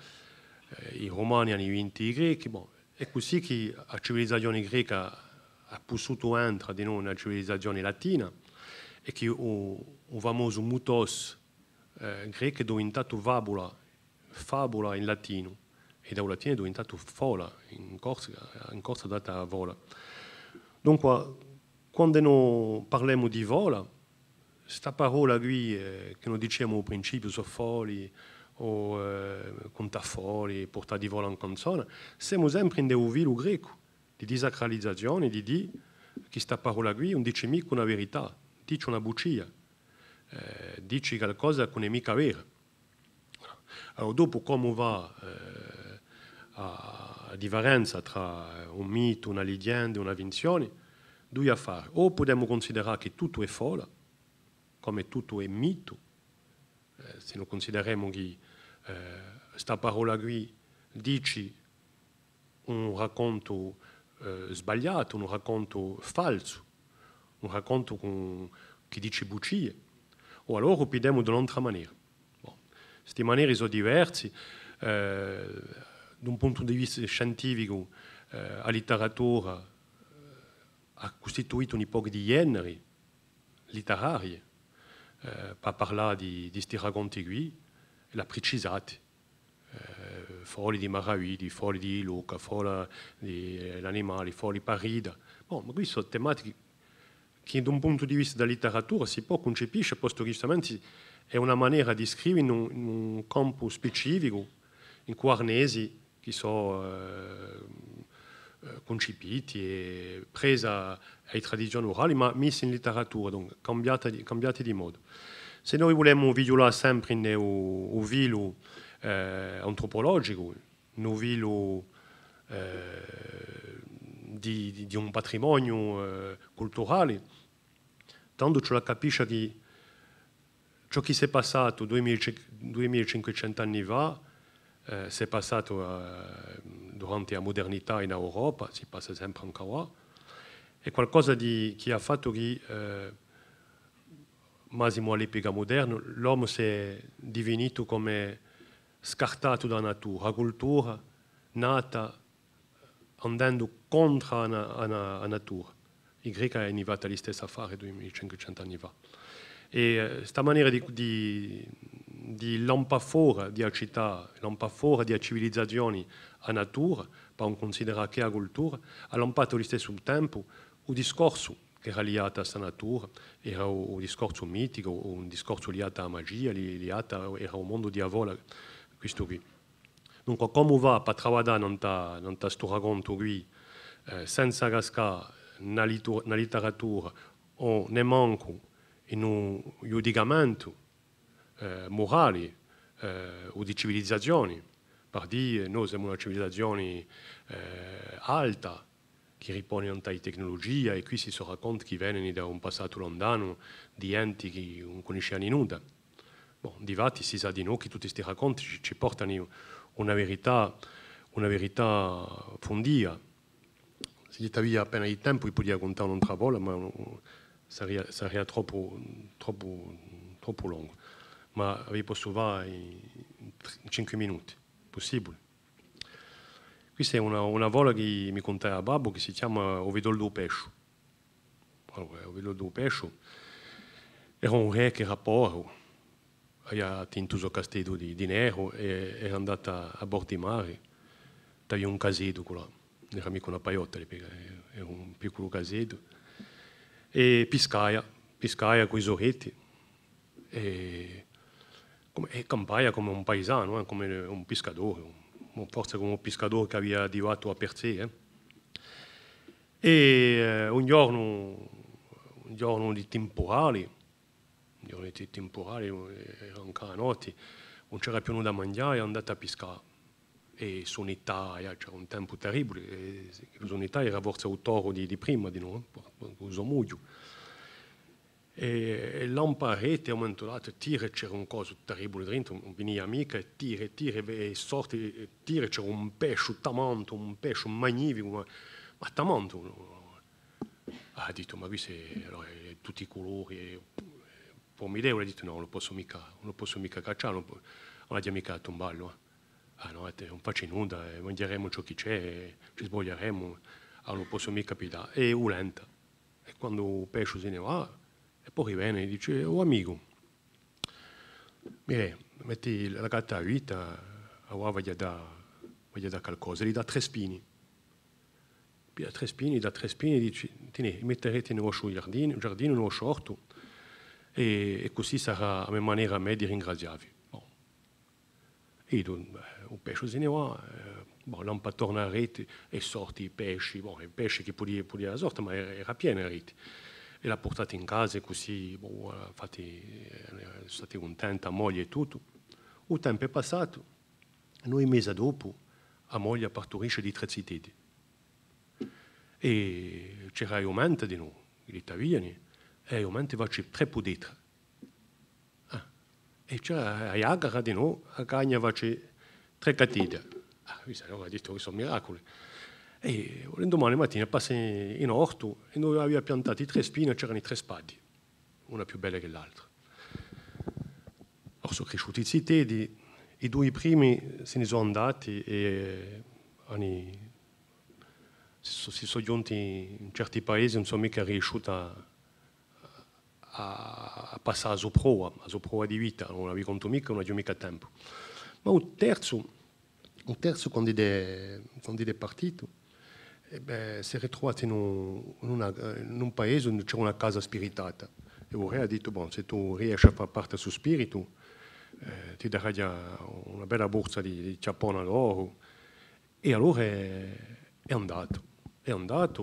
i romani hanno vinto i greci, è così che la civilizzazione greca ha potuto entrare di nuovo nella civilizzazione latina e che il famoso mutos greco è diventato fabula in latino e da latino è diventato fola in corsa data a vola. Dunque, quando noi parliamo di vola, questa parola qui che noi diciamo al principio, sono foli o contafoli, portare di vola in canzone, siamo sempre in un vilo greco di disacralizzazione, di dire che questa parola qui non dice mica una verità, dice una bugia, dice qualcosa che non è mica vera. Allora, dopo come va la differenza tra un mito, una leggenda, una finzione, due affari. O possiamo considerare che tutto è folla, come tutto è mito, se noi consideriamo che questa parola qui dice un racconto sbagliato, un racconto falso, un racconto che dice bugie, o allora possiamo da un'altra maniera. Queste maniere sono diverse. Da un punto di vista scientifico, la letteratura ha costituito un po' di generi letterari per parlare di questi racconti qui, e l'ha precisati. Foli di Maravigli, foli di Luca, foli di animali, foli parida. Ma queste sono tematiche che da un punto di vista della letteratura si può concepire, posto che giustamente è una maniera di scrivere in un campo specifico, in cui arnesi che sono concepiti e presi ai tradizioni orali, ma messi in letteratura, donc cambiati di modo. Se noi vogliamo violare sempre un velo antropologico, un velo di un patrimonio culturale, tanto ce la capisce che ciò che si è passato 2500 anni fa si è passato durante la modernità in Europa, si passa sempre ancora, è qualcosa che ha fatto che, massimo all'epoca moderna, l'uomo si è divenuto come scartato dalla natura, la cultura nata andando contro la natura. I greci hanno arrivato agli stessi affari 2500 anni fa. E questa maniera di lampare fuori di città, lampare fuori di civilizzazioni a natura, per non considerare che la cultura, ha lampato allo stesso tempo un discorso che era legato a questa natura, era un discorso mitico, un discorso legato alla magia, era un mondo diavolo, questo qui. Dunque, come va per lavorare in questo racconto qui, senza cascare nella letteratura o nemmeno in un giudicamento morale o di civilizzazioni, per dire noi siamo una civilizzazione alta, che ripone in tale tecnologia, e qui si racconta che vengono da un passato lontano di enti che non conosciamo nulla. Bon, di fatti si sa di noi che tutti questi racconti ci portano una verità fondia. Se gli aveva appena il tempo, podia contare un'altra volta, ma sarebbe troppo lungo. Ma avevo potuto fare in 5 minuti, possibile. Questa è una vola che mi contava babbo che si chiama Ovidol do Pescio. Allora, Ovidol do Pescio era un re che era povero, aveva tinto il castello di Nero e era andato a bordo di mare. Aveva un caseto con là. Non era mica una paiotta, era un piccolo caseto. E piscaia con i sorretti. E campaia come un paesano, come un pescatore, forse come un pescatore che aveva arrivato a per sé. E un giorno di temporali, era ancora notte, non c'era più nulla da mangiare, è andato a pescare. E su Italia c'era un tempo terribile, su Italia era forse il toro di prima di noi, uso muglio. E lampa a rete, aumentato, tira, c'era un coso terribile dentro, veniva amica, tira, e sorti, tira, c'era un pesce tamanto, un pesce magnifico, ma tamanto. Ha detto, ma qui allora, tutti i colori, poi mi devo, ha detto, no, non lo posso mica cacciare, non ha mica tombarlo. Ah no, non faccio nulla, mangeremo ciò che c'è, ci sbaglieremo, non posso mica capitare. E ulenta. E quando il pesce se ne va, e poi viene e dice, oh amico, metti la gatta a vita, ora voglio da qualcosa, gli dà 3 spini. Poi da 3 spini dice, tieni, metterete nello giardino, nello shorto, e così sarà a maniera me di ringraziarvi. E il pesce se ne va, lampa torna a rete e sorti i pesci, i pesci che podia la sorta, ma era piena la rete. E l'ha portata in casa e così, è stata contenta, moglie e tutto. Il tempo è passato, 9 mesi dopo, la moglie partorisce di 3 zitedi. E c'era il momento di noi, gli italiani, e il momento va 3 pudetre. E c'era la Jagara di noi, a Cagna face 3 catene. Allora ha detto che sono miracoli. E l'indomani mattina passa in orto e noi avevamo piantato i 3 spine e c'erano i 3 spadi, una più bella che l'altra. Allora sono cresciuti i zitedi, i 2 primi se ne sono andati e si sono giunti in certi paesi, non sono mica riusciti a passare a prova di vita, non avevo conto mica, non avevo mica tempo. Ma il terzo quando è partito, si è ritrovato in un paese dove c'era una casa spiritata. E il re ha detto, se tu riesci a far parte del suo spirito, ti darà una bella borsa di ciappone d'oro. E allora è andato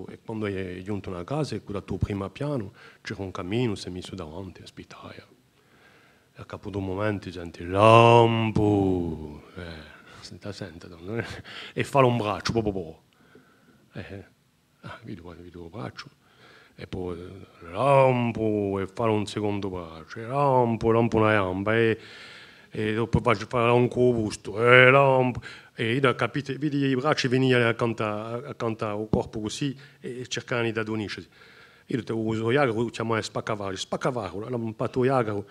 e quando è giunto a casa, è quello primo piano, c'era un cammino, si è messo davanti, aspettava. E a capo di un momento sente lampo, senta, e fa un braccio, vedo il braccio, e poi lampo, e fa un secondo braccio, e lampo una gamba, e dopo faccio fare un busto, e lampo. E io capite, vedi i bracci venire accanto al corpo così e cercare di uniscersi. Io ho detto, uso Iagaro, chiamo spaccavaro, l'ho imparato Iagaro,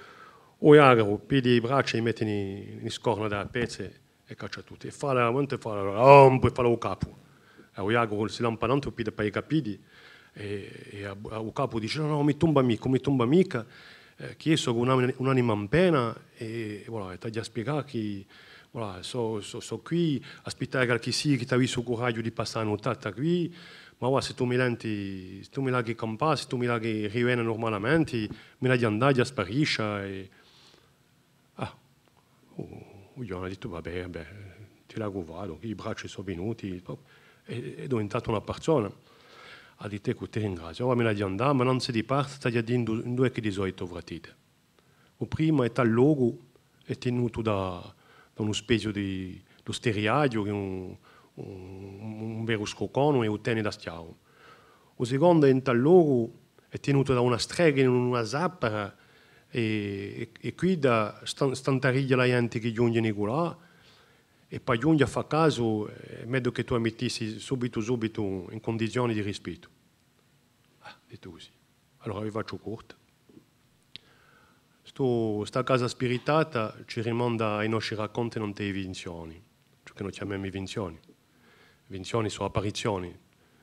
piedi i bracci e metti in scorna da pezze e caccia tutti. E fa il capo. E Iagaro si lampa tanto per i capiti e il capo dice, no, mi tomba mica, che io sono un'anima in pena e voilà, ti ha spiegato che voilà, sono qui, aspettare qualche sì che ti ha visto il coraggio di passare una nottata qui, ma voilà, se tu mi laghi campare, se tu mi laghi riviene normalmente, mi laghi andare, sparisce. E... Io ho detto, vabbè, ti lago vado, i bracci sono venuti, e è diventata una persona. Ha detto che ti ringrazio, ora mi laghi andare, ma non si di parte, ti ha detto in 2 che di solito vratite. Il primo è tal logo, è tenuto da uno specie di steriaggio, che è un vero scoccono e un tene da stiavo. il secondo è in tal luogo è tenuto da una strega in una zappera e qui da stantariglia la gente che giunge là e poi giunge a fare caso è meglio che tu ammettissi subito in condizioni di rispetto. Detto così. Allora vi faccio corta. Sta casa spiritata ci rimanda ai nostri racconti non te vinzioni, ciò che noi chiamiamo vinzioni. Vinzioni sono apparizioni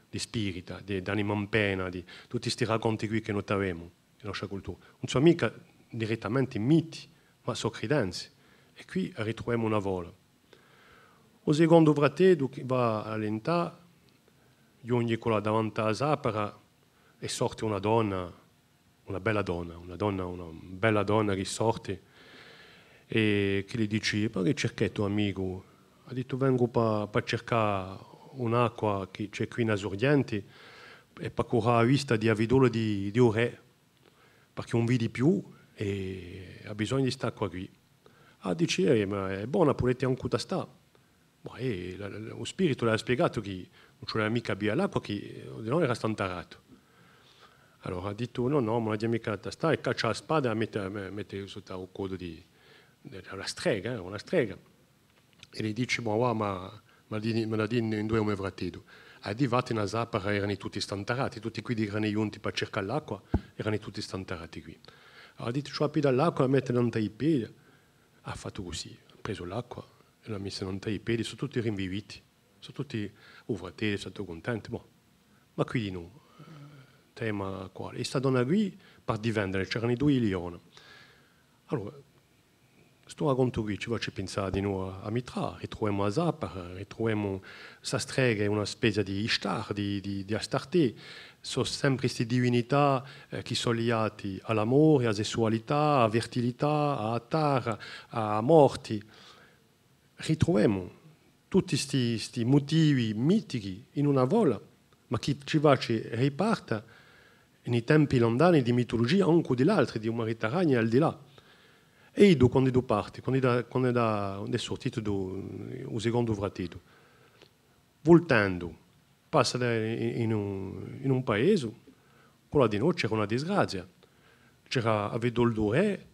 di spirita, di anima in pena, di tutti questi racconti qui che noi abbiamo nella nostra cultura. Non sono mica direttamente miti, ma sono credenze. E qui ritroviamo una vola. Il secondo fratello che va all'entà, giunge con la davanti alla zapara e sorte una donna, una bella donna che sorte e che gli dice, ma che cerchi tuo amico? Ha detto, vengo per cercare un'acqua che c'è qui in Asordiente e per curare la vista di Avidolo di Ore, perché non vedi più e ha bisogno di stare qua qui. Ha dice, ma è buona, potete anche sta. Lo spirito le ha spiegato che non c'era mica via l'acqua, che di noi era stantarato. Allora ha detto, no, ma non è mica sta, e caccia la spada e mette sotto il codo della strega, una strega. E gli dice, ma la di in due come fratello. Ha arrivato in Zappara, erano tutti stantarati, tutti qui erano giunti per cercare l'acqua, erano tutti stantarati qui. Ha detto, ci apri dall'acqua e mette non i piedi. Ha fatto così, ha preso l'acqua e l'ha messa non i piedi, sono tutti rinviviti, sono tutti fratelli, sono tutti contenti. Ma qui di noi, tema quale? E sta donna qui per difendere, c'erano i due leoni. Allora, sto racconto qui ci faccio pensare di nuovo a Mitra, ritroviamo a Zappara, ritroviamo questa strega, una specie di Ishtar, di Astarte, sono sempre queste divinità che sono legate all'amore, alla sessualità, alla fertilità, a Attar, a morti. Ritroviamo tutti questi motivi mitici in una vola, ma che ci riparta nei tempi lontani di mitologia anche dell'altro, di un Mediterraneo al di là. E quando è parte, quando è sortito il secondo fratello, voltando, passa in un paese, quello di noi c'era una disgrazia. C'era Avedoldo Re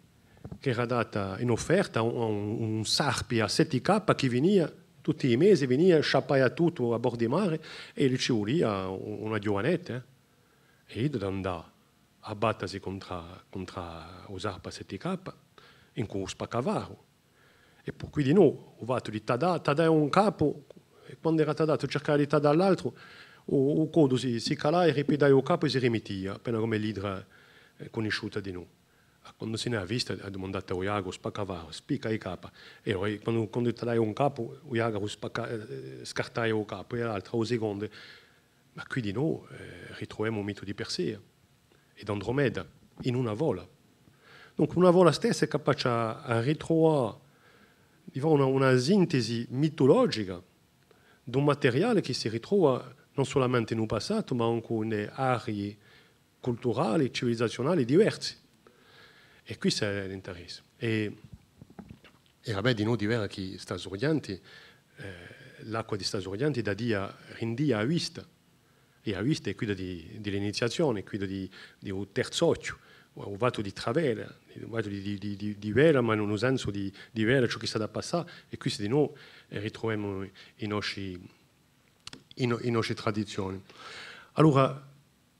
che era data in offerta un sarpi a 7K che veniva tutti i mesi, veniva, sciappava tutto a bordo di mare e gli ci voleva una giovanetta. E doveva andare a battersi contro lo sarpa 7K in cui spaccavaro. E poi qui di noi ho fatto di tada un capo, e quando era tadato cercare di tada l'altro, o codo si calava e ripeteva il capo e si rimettia, appena come l'idra conosciuta di noi. Quando se ne ha vista, ha domandato a Iago, spaccavaro, spicca il capo. E quando tadava un capo, Iago scartava il capo e l'altro, o secondo. Ma qui di noi ritroviamo il mito di Persea e di Andromeda in una vola. Donc una vola stessa è capace a ritrovare una sintesi mitologica di un materiale che si ritrova non solamente nel passato, ma anche in aree culturali, civilisazionali diverse. E qui c'è l'interesse. E vabbè, di noi di vera che sta sorgente, l'acqua di sta sorgente da dia rindia a vista. E a vista è qui dell'iniziazione, qui di un terzo occhio. Ho fatto di travela, ho fatto di vela, ma in un senso di vela ciò che sta da passare, e qui di noi ritroviamo i nostri tradizioni. Allora,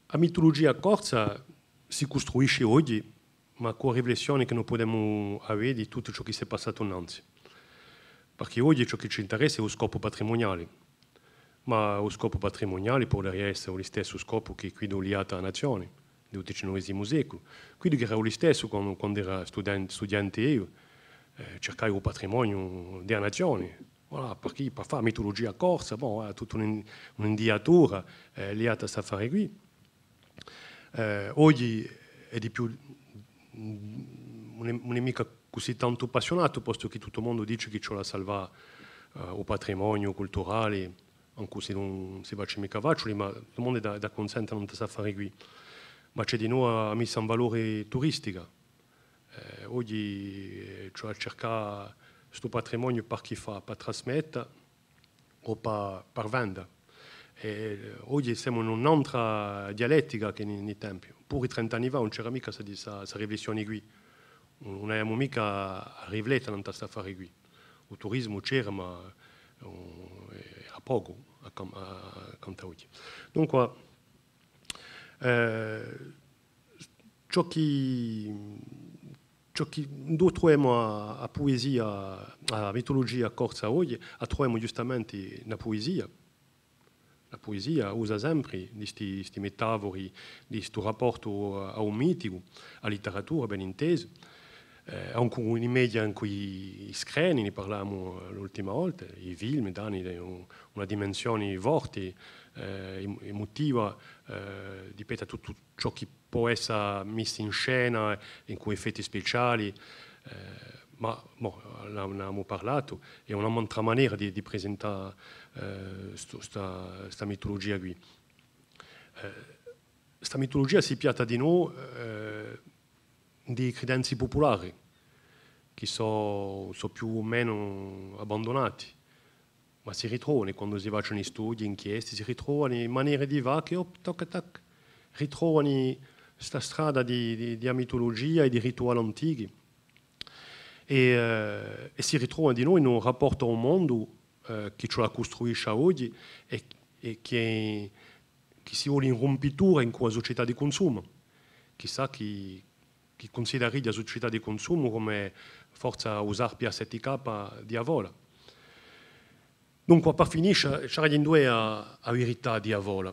la mitologia corsa si costruisce oggi, ma con riflessioni che noi possiamo avere di tutto ciò che si è passato innanzi. Perché oggi ciò che ci interessa è lo scopo patrimoniale, ma lo scopo patrimoniale può essere lo stesso scopo che qui liato alla nazione. Del XIX secolo. Quindi era lo stesso quando era studente io, cercavo il patrimonio della nazione, voilà, perché per fare mitologia corsa, tutta un'indiatura legata a questo affare qui. Oggi è di più, non è mica così tanto appassionato, posto che tutto il mondo dice che c'è da salvare il patrimonio culturale, anche se non si faccia mica facili, ma tutto il mondo è da consentire non questo affare qui. Ma c'è di nuovo la messa in valore turistica. Oggi cioè cercare questo patrimonio per chi fa, per trasmettere o per vendere. Oggi siamo in un'altra dialettica che nei tempi. Pure 30 anni fa non c'era mica questa riflessione qui. Non avevamo mica riflettere in questa affare qui. Il turismo c'era, ma era poco accanto a oggi. Dunque, ciò che noi troviamo a poesia, a mitologia corsa oggi, troviamo giustamente la poesia. La poesia usa sempre queste metafore, questo rapporto a un mitico, alla letteratura ben inteso. Anche in media in cui scrivi, ne parlavamo l'ultima volta, i film danno una dimensione forte, emotiva, dipende da tutto ciò che può essere messo in scena, in cui effetti speciali, ma ne abbiamo parlato, è un'altra maniera di presentare questa mitologia qui. Questa mitologia si piatta di noi di credenze popolari, che sono più o meno abbandonati, ma si ritrovano quando si facciano studi, inchieste, si ritrovano in maniere di che ritrovano questa strada di mitologia e di rituali antichi e si ritrovano di noi in un rapporto al mondo che ce la costruisce oggi e che si vuole in rompitura in quella società di consumo, chissà chi consideri la società di consumo come forza usare PSTK di avola. Dunque, per finire, c'era in due a verità di avola.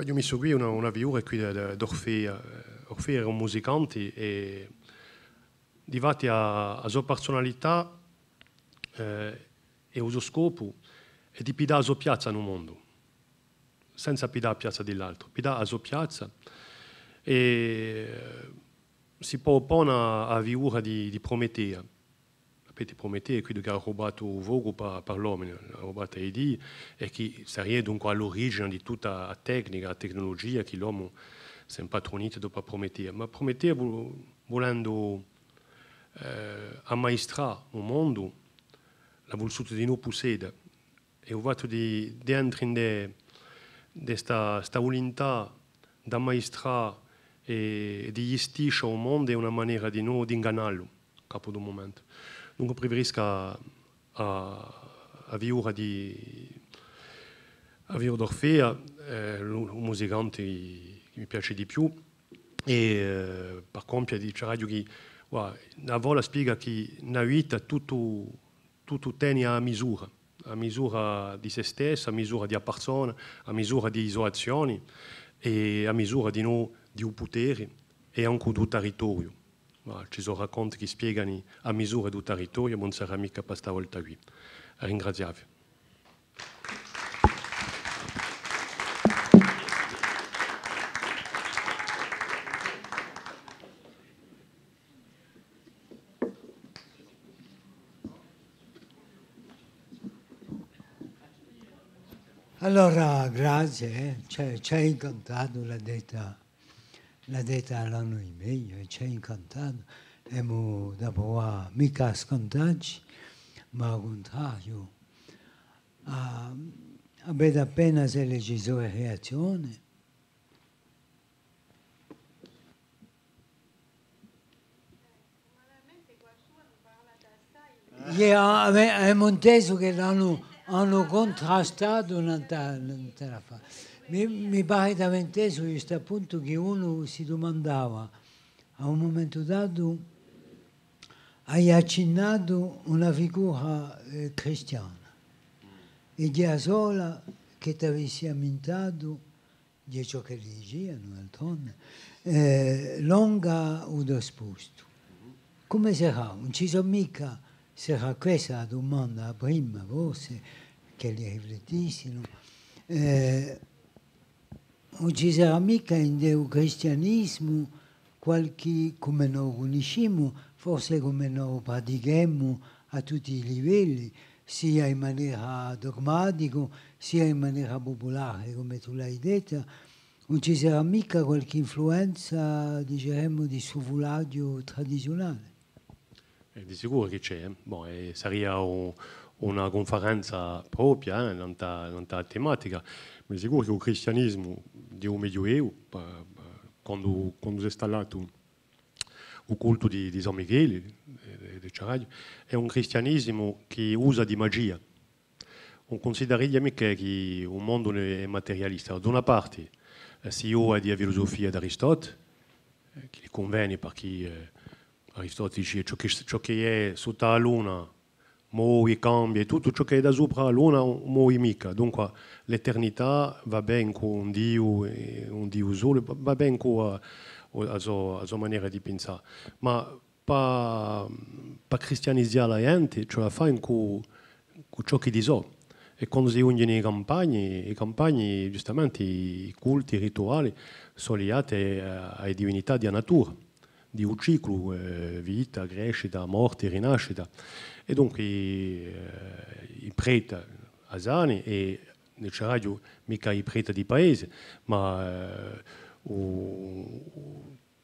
Io mi so qui una figura qui d'Orfeo. Orfeo era un musicante e divati a sua personalità e il suo scopo è di pidare la sua piazza nel mondo, senza pidare la piazza dell'altro, pidare la sua piazza. E si può opporre a figura di Prometea. Sapete, Prometea è quello che ha rubato il fuoco per l'uomo, ha rubato i dei, e che sarebbe dunque all'origine di tutta la tecnica, la tecnologia che l'uomo si è impatronito dopo Prometea. Ma Prometea, volendo ammaestrare il mondo, l'ha voluto di noi possedere. E ho fatto di entrare in questa volontà di ammaestrare e di gestire il mondo è una maniera di noi di ingannarlo, capo d'un momento. Dunque preferisco a vivere d'Orfeo, un musicante che mi piace di più, e per compiere dice radio che la vola spiega che nella vita tutto tiene a misura di se stesso, a misura di persona, a misura di isolazioni e a misura di noi di un potere e anche del territorio. Ci sono racconti che spiegano a misura del territorio, ma non sarà mica per questa volta qui. Ringraziavi. Allora, grazie, ci ha incantato, l'ha detta all'anno e meglio, ci ha incantato. Abbiamo dopo mica scontarci, ma al contrario, avete appena se le sue reazioni. Abbiamo inteso che hanno contrastato un'altra fase. Mi pare di aver inteso questo appunto che uno si domandava a un momento dato, hai accennato una figura cristiana e già sola che ti avessi ammentato di ciò che dicevano d'altronde longa o da sposto. Come sarà? Non ci sono mica. Sarà questa la domanda prima, forse, che li riflettissero. Non ci sarà mica in cristianesimo qualche, come noi conosciamo, forse come noi pratichiamo a tutti i livelli, sia in maniera dogmatica, sia in maniera popolare, come tu l'hai detta, non ci sarà mica qualche influenza, diciamo, di sovulaggio tradizionale. Di sicuro che c'è, sarebbe una conferenza propria in tanta tematica. Ma è sicuro che il cristianesimo di un medioevo, quando si è installato il culto di San Michele, è un cristianesimo che usa di magia. Non consideriamo che un mondo è materialista. Da una parte si usa di filosofia di Aristotele, che gli conviene perché Aristotele dice ciò che è sotto la luna muove, cambia, e tutto ciò che è da sopra la luna muove mica. Dunque l'eternità va bene con un Dio solo, va bene con la sua maniera di pensare. Ma per cristianizzare la gente, ce la fa con ciò che dice. E quando si uniscono i campagne, giustamente i culti, i rituali, sono legati alle divinità della natura, di un ciclo, vita, crescita, morte, rinascita. E dunque i preti asani, e nel radio mica i preti di paese, ma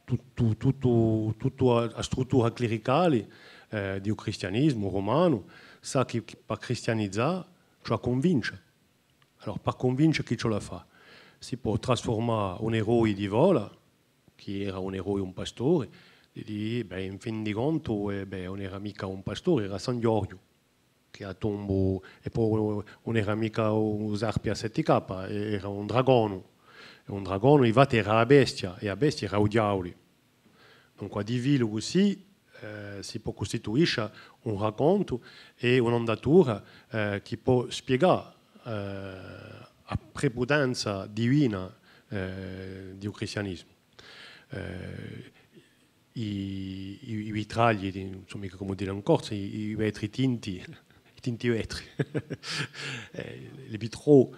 tutta la struttura clericale del cristianesimo romano sa che per cristianizzare cioè convince. Allora, per convincere chi ce la fa? Si può trasformare un eroe di vola, che era un eroe, un pastore, e dire, in fin di conto, non era mica un pastore, era San Giorgio, che a tombo, e poi non era mica un Sarpia 7K, era un dragone. E un dragone, infatti, era la bestia, e la bestia era il diavolo. Dunque, di vilo così, si può costituire un racconto e un'ondatura che può spiegare la prepotenza divina del cristianesimo. I vitragli, insomma, come dire in corso, i vetri tinti, vetri, i vitraux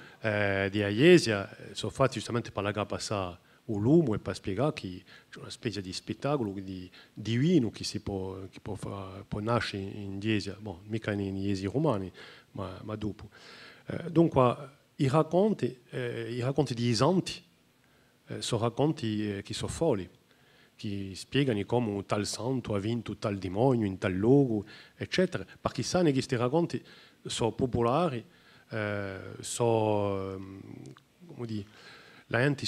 di Aiesia sono fatti giustamente per la passare l'uomo e per spiegare che c'è una specie di spettacolo divino che può nascere in Aiesia, mica in Aiesia romani, ma dopo. Dunque, i racconti di santi sono racconti che sono folli, che spiegano come un tal santo ha vinto tal demonio in tal luogo, eccetera, perché sanno che questi racconti sono popolari, sono, come dire, la gente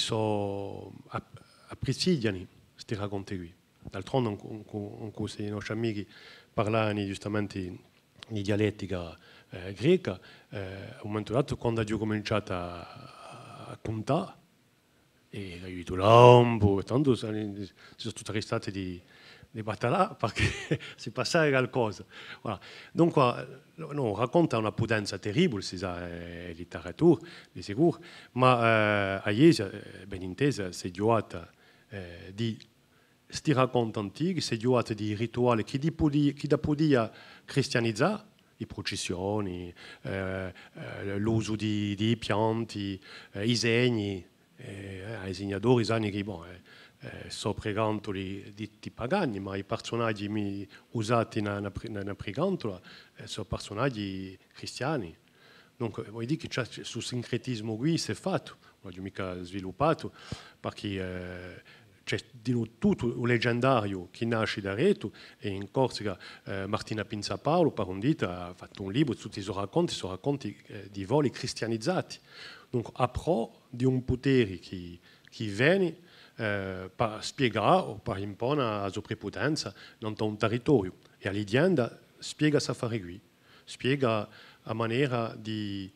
apprezzano questi racconti qui. D'altronde, se i nostri amici parlano giustamente di dialettica greca, a un momento dato, quando ho cominciato a contare, e ho aiutato l'ambo, tanto sono tutti restati di battaglia perché si passava qualcosa. Voilà. Dunque, no, racconta una potenza terribile, si sa, è letteratura, di sicuro, ma a Iesia, ben intesa, si è gioata di questi racconti antichi, si è gioata di rituali che da podia cristianizzare, le processioni, l'uso di pianti, i segni, ai segnatori sanno che sono pregantoli di pagani, ma i personaggi usati nella pregantola sono personaggi cristiani. Dunque, vuol dire che sul sincretismo qui si è fatto, non l'ho mica sviluppato, perché c'è di tutto il leggendario che nasce da Reto, e in Corsica Martina Pinza Paolo, per un dito, ha fatto un libro su tutti i sono racconti di voli cristianizzati. Dunque, a pro di un potere che viene per spiegare o per imporre la sua prepotenza in un territorio. E la leggenda spiega sa fare qui, spiega la maniera di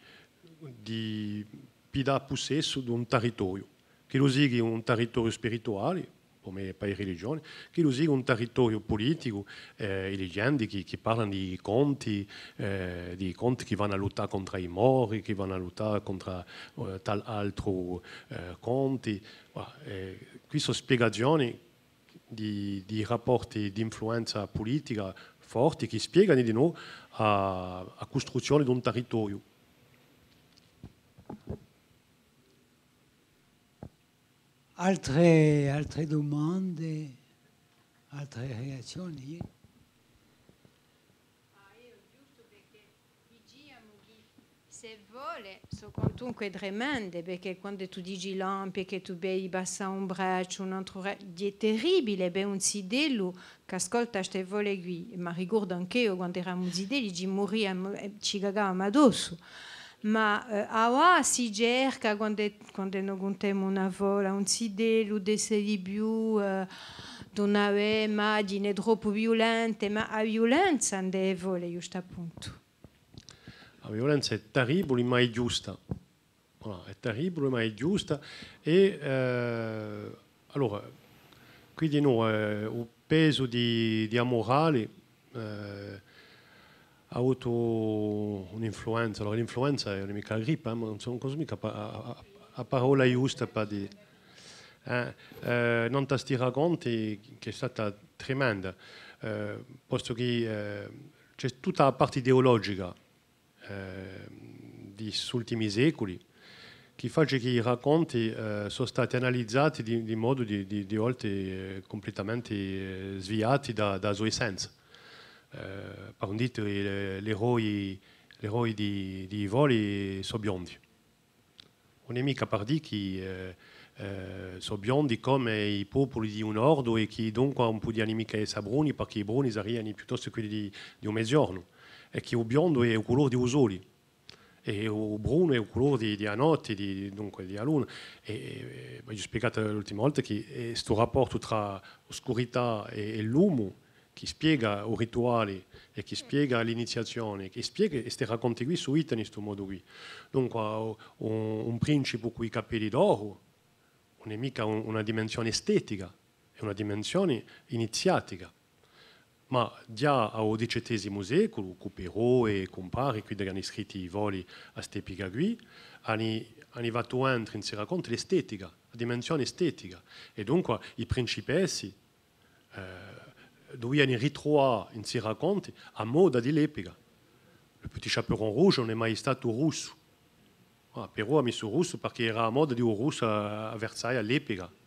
dare possesso di un territorio, che lo sia un territorio spirituale, come per le religioni, che lo sia un territorio politico, le leggende che parlano di conti che vanno a lottare contro i mori, che vanno a lottare contro tal altro conti. Qui sono spiegazioni di rapporti di influenza politica forti che spiegano di noi la costruzione di un territorio. Altre domande, altre reazioni? Io giusto perché diciamo che Se vuole, so comunque tremende, perché quando tu dici lampi, che tu vedi basta un braccio, un altro è terribile, beh, un sidello che ascolta queste vole qui, ma ricordo anche io quando eravamo sidelli, ci moriamo, ci cagavamo addosso. Ma ora si cerca, quando non contiamo una vola, un sidello, di più, non aveva immagini troppo violente, ma la violenza non deve volere, giusto appunto. La violenza è terribile ma è giusta. Voilà, è terribile ma è giusta. E allora, qui di nuovo il peso di amorale ha avuto un'influenza. Allora, l'influenza è mica la grippe, ma non so mica a parola giusta per dire. Non ti racconti che è stata tremenda, posto che c'è tutta la parte ideologica di ultimi secoli che fa che i racconti sono stati analizzati di modo di volte completamente sviati da sua essenza. Per dito gli eroi di voli sono biondi. Non è mica per dire che sono biondi come i popoli di un ordo e che dunque un po' di animica e sabroni perché i bruni arrivano piuttosto quelli di un mezzogiorno. E che il biondo è il colore di soli e il bruno è il colore di notte, dunque di luna. E ho spiegato l'ultima volta che questo rapporto tra oscurità e l'uomo che spiega i rituali e che spiega l'iniziazione, che spiega questi racconti qui su in questo modo qui. Dunque un principe con i capelli d'oro non è mica una dimensione estetica, è una dimensione iniziatica. Ma già al XVII secolo, con Perrault e compari, qui hanno scritto i voli a queste epoca qui, hanno fatto entrare in si racconta l'estetica, la dimensione estetica. E dunque i principessi dovevano ritrovare in si racconti a moda di l'epoca. Il Petit Chaperon Rouge non è mai stato russo. Perrault ha messo russo perché era a moda di un russo a Versailles all'epoca.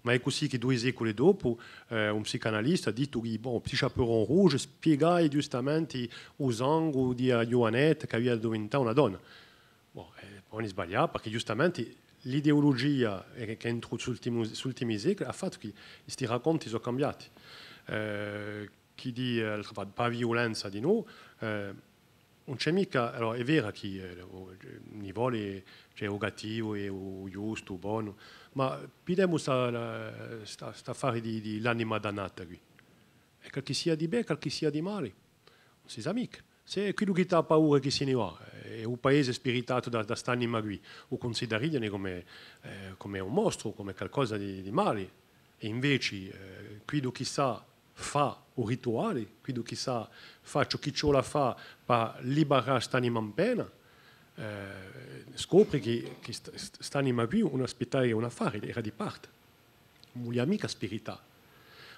Ma è così che 2 secoli dopo un psicanalista ha detto che bon, Petit Chaperon Rouge spiegava giustamente il sangue di Joannette che aveva diventato una donna. Bon, poi sbagliato perché giustamente l'ideologia che è entrata negli ultimi secoli ha fatto che questi racconti sono cambiati. Chi dice la violenza di noi, non c'è mica, allora è vero che i voli c'è il cattivo e il giusto, il buono, ma vediamo sta affare di l'anima dannata qui. E quel che sia di bene, quel che sia di male, non si sa mica. Se quello che ha paura che se ne va, è un paese spiritato da quest'anima qui, o consideriamo come un mostro, come qualcosa di male, e invece quello che sa fa un rituale, quello che sa fa ciò che ce la fa per liberare quest'anima in pena, scopre che quest'anima qui non aspettava un affare, era di parte, non voleva mica spirità.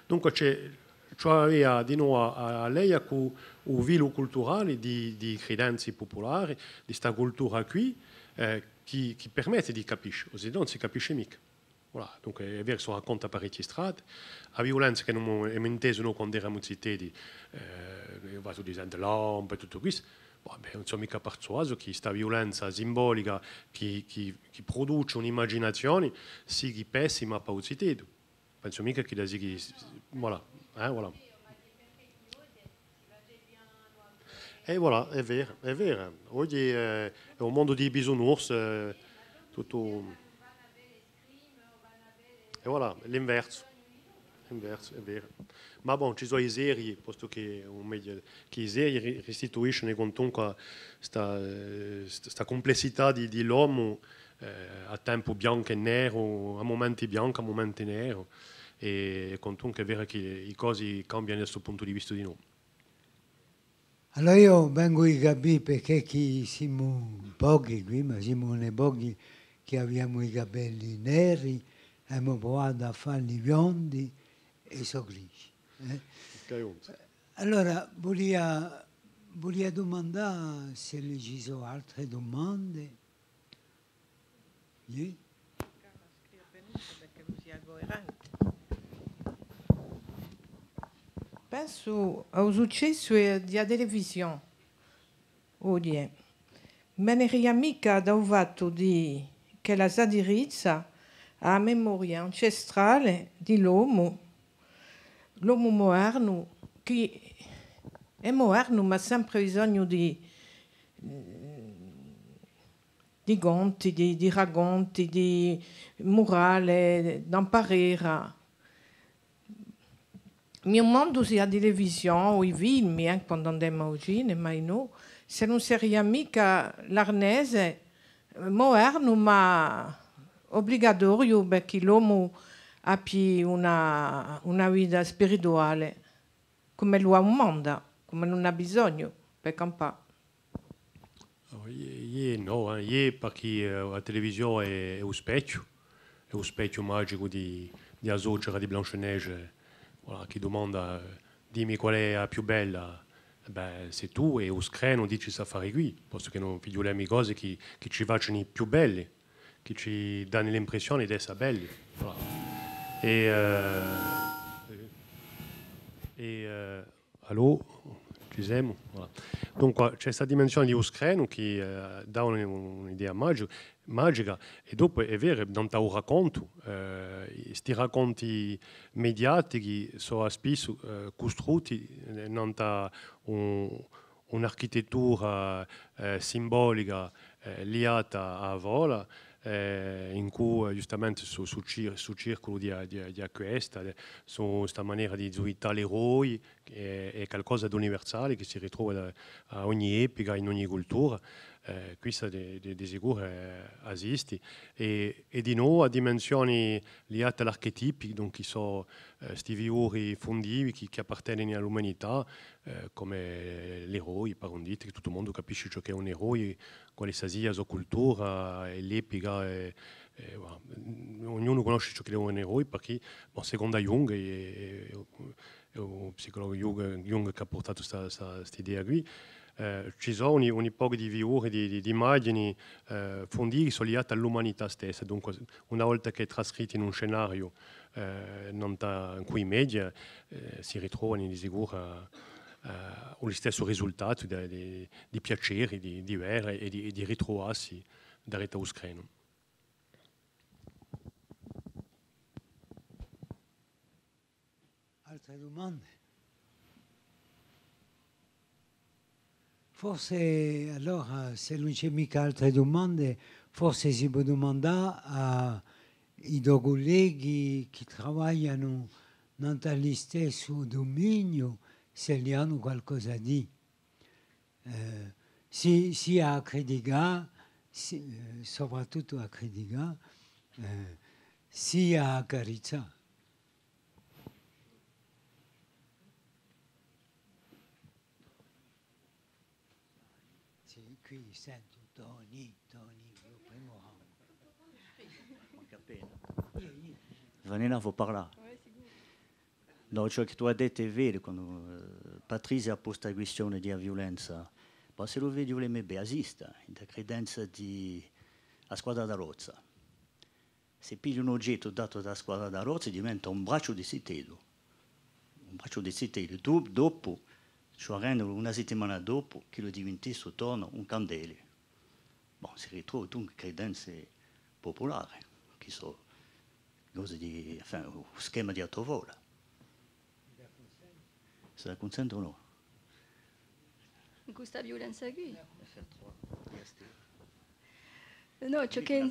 Dunque c'è aveva di nuovo a lei un velo culturale di credenze popolari, di questa cultura qui, che permette di capire, o se non si capisce mica. Voilà, dunque è vero, si racconta parecchie strade, la violenza che non è inteso noi quando eravamo zittedi, vado dicendo lampe e tutto questo, non sono mica persuaso che questa violenza simbolica che produce un'immaginazione sia pessima per il zittedo. Penso mica che la sia, voilà, voilà. E voilà, è vero. Oggi è un mondo di bisognosi, tutto. E voilà, l'inverso, è vero. Ma bon, ci sono i serie, posto che i serie restituiscono comunque questa complessità di l'uomo a tempo bianco e nero, a momenti bianco, a momenti nero, e comunque è vero che le cose cambiano da questo punto di vista di noi. Allora io vengo a capire perché siamo pochi qui, ma siamo ne pochi che abbiamo i capelli neri, abbiamo provato a farli biondi e sono grigi. Allora, volevo domandare se ci sono altre domande. Sì? Penso ao successo della televisione oggi, meneria mica da un fatto che la sadirizza a memoria ancestrale di l'uomo moderno, che è moderno ma sempre bisogno di conti, di racconti, di morale, d'imparare. Mio mondo sia di televisione o i film, quando andiamo al cinema, no? Se non sarebbe mica l'arnese moderno, ma obbligatorio perché l'uomo abbia una vita spirituale, come l'uomo manda, come non ha bisogno per campare. No, perché la televisione è un specchio magico di Azzurra, di Blanche-Neige, voilà, che domanda dimmi qual è la più bella. Beh, se tu e lo screno dici sa fare qui, posto che non figliolemi cose che ci facciano più belli, che ci danno l'impressione di essere belli. Voilà. Allora, ci siamo? Voilà. Dunque c'è questa dimensione di un screno che dà un'idea magica e dopo è vero, non ti racconto, questi racconti mediatici sono spesso costruiti non da un'architettura simbolica legata a vola, in cui giustamente sul circolo di questa, su questa maniera di giudicare l'eroe è qualcosa di universale che si ritrova a ogni epoca, in ogni cultura. Questa di sicuro esiste e di nuovo a dimensioni legate all'archetipi, che sono questi figure fondivi che appartengono all'umanità, come l'eroe, per dire che tutto il mondo capisce ciò che è un eroe, quale sia la sua cultura e l'epica. Ognuno conosce ciò che è un eroe perché, secondo Jung, è il psicologo Jung che ha portato questa idea qui, ci sono un po' di figure, di immagini fondive legate all'umanità stessa. Dunque, una volta che è trascritto in un scenario in cui i media si ritrovano di sicuro lo stesso risultato di piacere, di vere e di ritrovarsi da rete allo screno. Altre domande? Forse allora, se non c'è mica altre domande, forse si può domandare ai due colleghi che lavorano nello stesso dominio se gli hanno qualcosa da dire. Sia a criticare, soprattutto a criticare, sia a accarezzare. Qui sento Tony, il primo ramo. Manca appena. Vanina, faut parlare. No, ciò che tu hai detto è vero, quando Patrizia ha posto la questione della violenza, ma se lo vedi voleme esiste, la credenza di a squadra da rozza. Se pigli un oggetto dato dalla squadra da rozza diventa un braccio di sitello. Un braccio di sitello. Dopo, cioè una settimana dopo, che lo diventasse torna un candele. Si ritrova dunque credenze popolari, che sono cose di, un schema di autovola. Se la consentono o no? In questa violenza qui? No, ciò che...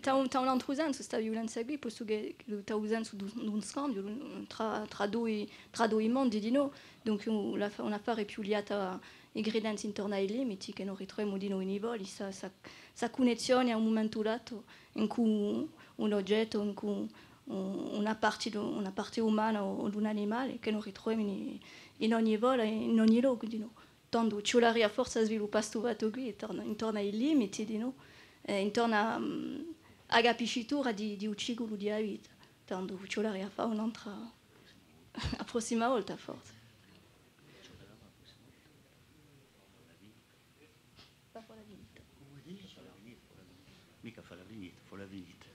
T'as un altro usando questa violenza qui, posto che sta usando un scambio tra due mondi di noi, dunque un'affare più legata ai gradienti intorno ai limiti che non ritroviamo di noi nei voli, sa connessione a un momento dato in cui un oggetto, in cui una parte umana o un animale che non ritroviamo in ogni volo e in ogni luogo di noi. Tanto ci vuole a forza sviluppare questo fatto qui intorno ai limiti di noi, intorno a capiscitura di uccigolo di vita. Tanto ci vuole a fare un'altra la prossima volta forse. Mica fa la venita, fa la venita.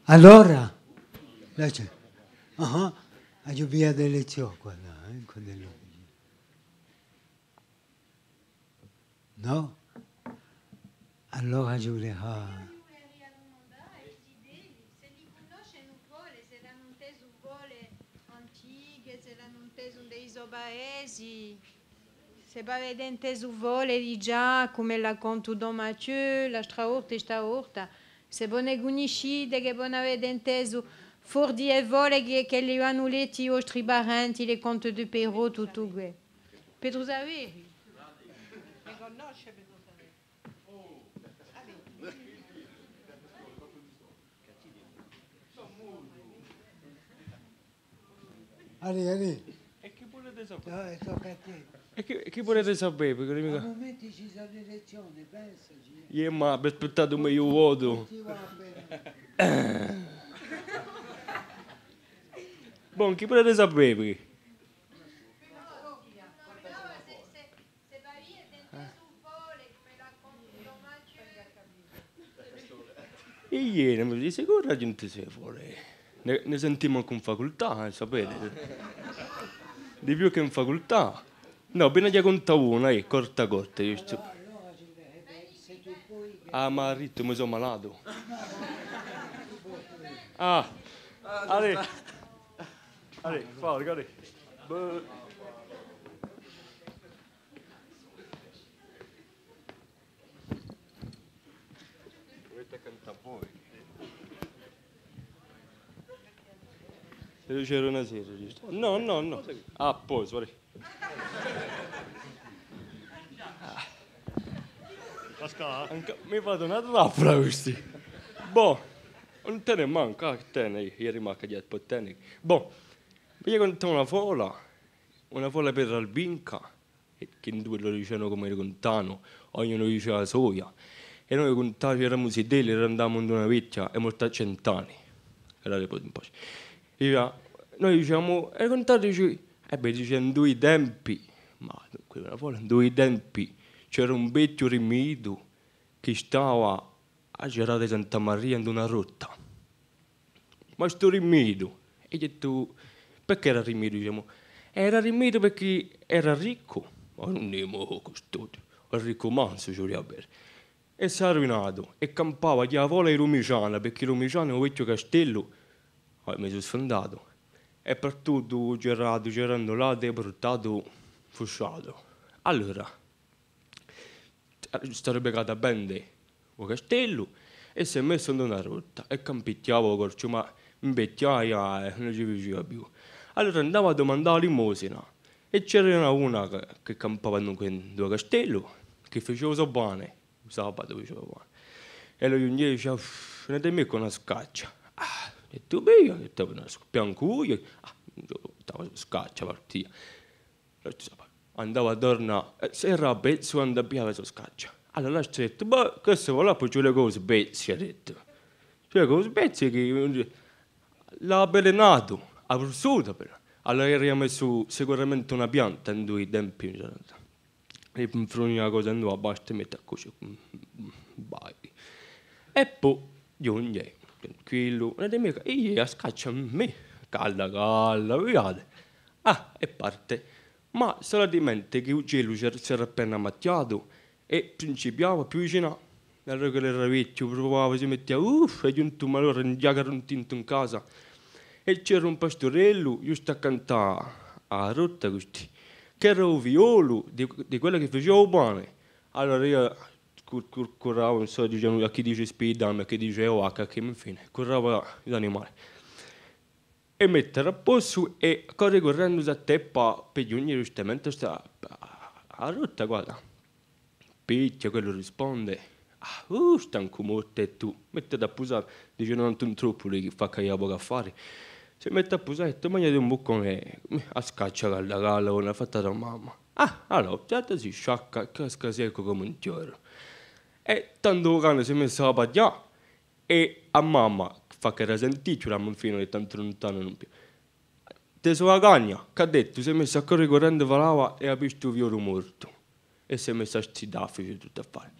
Allora, a giubia delle ciocche, quando è lui. No? Allora giurerà. Se va vedente su vole di già come la conto Don Mathieu, la straurta e staurta, se bone guniscide che buona vedente su fordi e vole che li hanno letti o stribarenti le conte di Perrault tutto que. Pedro Zaveri. Ali. E chi volete sapere? No, tocca a te. E chi volete sapere? Perché A mica... momenti ci sono le elezioni, pensaci. Io ma ho aspettato un meglio voto. Ti va bene. Buon, chi volete sapere? E ieri mi dice, sicuro la gente si vuole. Ne sentiamo con facoltà, sapete? Di più che in facoltà. No, appena gli conta una, corta, giusto? Ah, ma a ritmo mi sono malato. Ah, Ale, forza, Ale. Dovete cantare voi. Se c'era una sera, giusto? No. Ah, poi, sorry. Mi vado una trappola questi. Boh, non te ne manca, che te ne ieri manca di po' te. Boh, io conto una folla per Albinca, che in due lo dicevano come contano, ognuno diceva la soia. E noi contavamo, eravamo sedeli, eravamo in una vecchia e morta 100 anni. Era un po'. Noi diciamo, e contate, dice, in due tempi, ma quella folla, in due tempi, c'era un vecchio rimito che stava a girare Santa Maria in una rotta. Ma sto rimito, e ho detto, perché era rimito? Diciamo, era rimito perché era ricco, ma non è costoso, era ricco manso, ci voleva bere. E si è arruinato, e campava di avola e Rumiciana, perché Rumiciana è un vecchio castello, mi sono sfondato, e per tutto girando là, e portato fusciato. Allora, sarebbe caduto bene il castello e si è messo in una rotta e campicchiava corcio, ma in vecchiaia non ci faceva più. Allora andava a domandare la limosina e c'era una che campava in due castello che faceva so bene, sabato faceva bene. E lui gli diceva, ne te me con una scaccia. Ah, ho detto, beh, io ho detto, una piancuia. Ah, stava scaccia partita. Andava a tornare, se era pezzo andava a piare la scaccia. Allora ha detto, ma questo va là, poi c'è le cose pezzi, ha detto. C'è le cose pezzi che l'ha avvelenato, ha vissuto però. Allora era messo sicuramente una pianta in due tempi. E per fare una cosa nuova, basta mettere così. Vai. E poi, io tranquillo, e io scaccia a me, calda, vedete. Ah, e parte. Ma solamente che il cielo si era appena macchiato e principiava più vicino. Allora che era vecchio, provava, si metteva, e giunto ma allora un diagaro un tinto in casa. E c'era un pastorello, giusto a cantare a rotta questi, che era un violo di quello che faceva bene. Allora io corravo, non so, diciamo, a chi dice spidam, a chi dice oaca, che infine, corravo gli animali. E mettere a posto e correndo a teppa per giungere giustamente sta a rotta, guarda. Picchia, quello risponde, stanco morto e tu, mettete a posare, dice non è un troppo lì che fa che io poco a fare. Si mette a posare e mangiate un boccone a scaccia la galla, una fatta da mamma. Ah, allora, certo si sciacca, casca secco come un fiore. E tanto cane si è messo a pagliare e a mamma, fa che era sentito, la fino di tanto lontano non più. Te sua cagna, che ha detto, si è messo a correre correndo, parlava e ha visto il fiore morto. E si è messo a stidare, tutto a fare.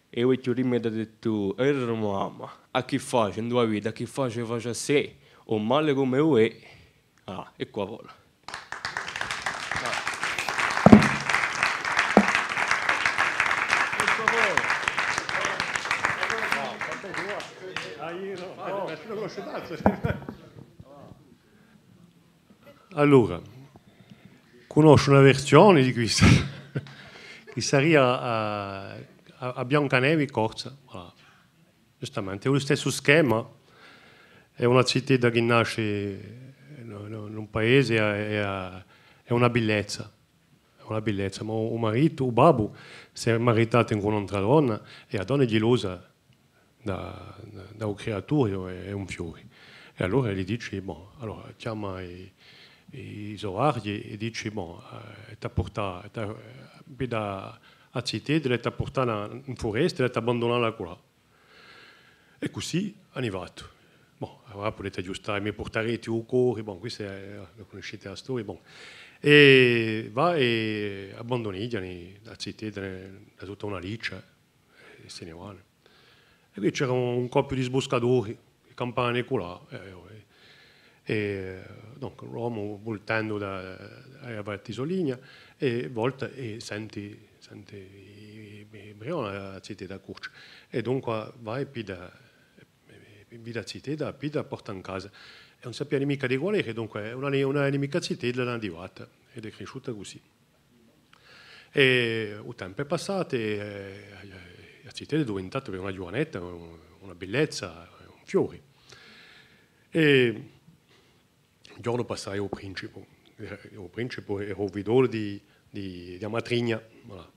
E io mi ha detto, era mamma, a chi face in tua vita, a chi face a sé, o male come io è, Ah, e qua vola. Allora, conosco una versione di questa che sarebbe a Biancanevi Corsa. Voilà. Giustamente, è lo stesso schema, è una città che nasce in un paese, è una bellezza. È una bellezza, ma un marito, un babbo, si è maritato con un'altra donna e la donna è gelosa da un creatore, è un fiore. E allora gli dice, boh, allora chiama i sorari e dice, boh, ti ha portato, a città, ti ha portato in foresta e ti ha abbandonato qua. E così è arrivato. Bon, allora potete aggiustare, mi porterete un cuore, bon, questa lo conoscete la storia, bon. E va e abbandona la città da tutta una riccia e se ne va. E qui c'era un coppio di sboscatori, campane là, donc l'uomo voltando da Valtisoligna e volta e sente la città da Curcia. E dunque va e pida città, pida porta in casa. E non sapeva mica di quale, che dunque è una nemica città della arrivata ed è cresciuta così. E il tempo è passato e la città è diventata una giovanetta, una bellezza, un fiore. E un giorno passai al principe era il vidore di matrigna. Voilà.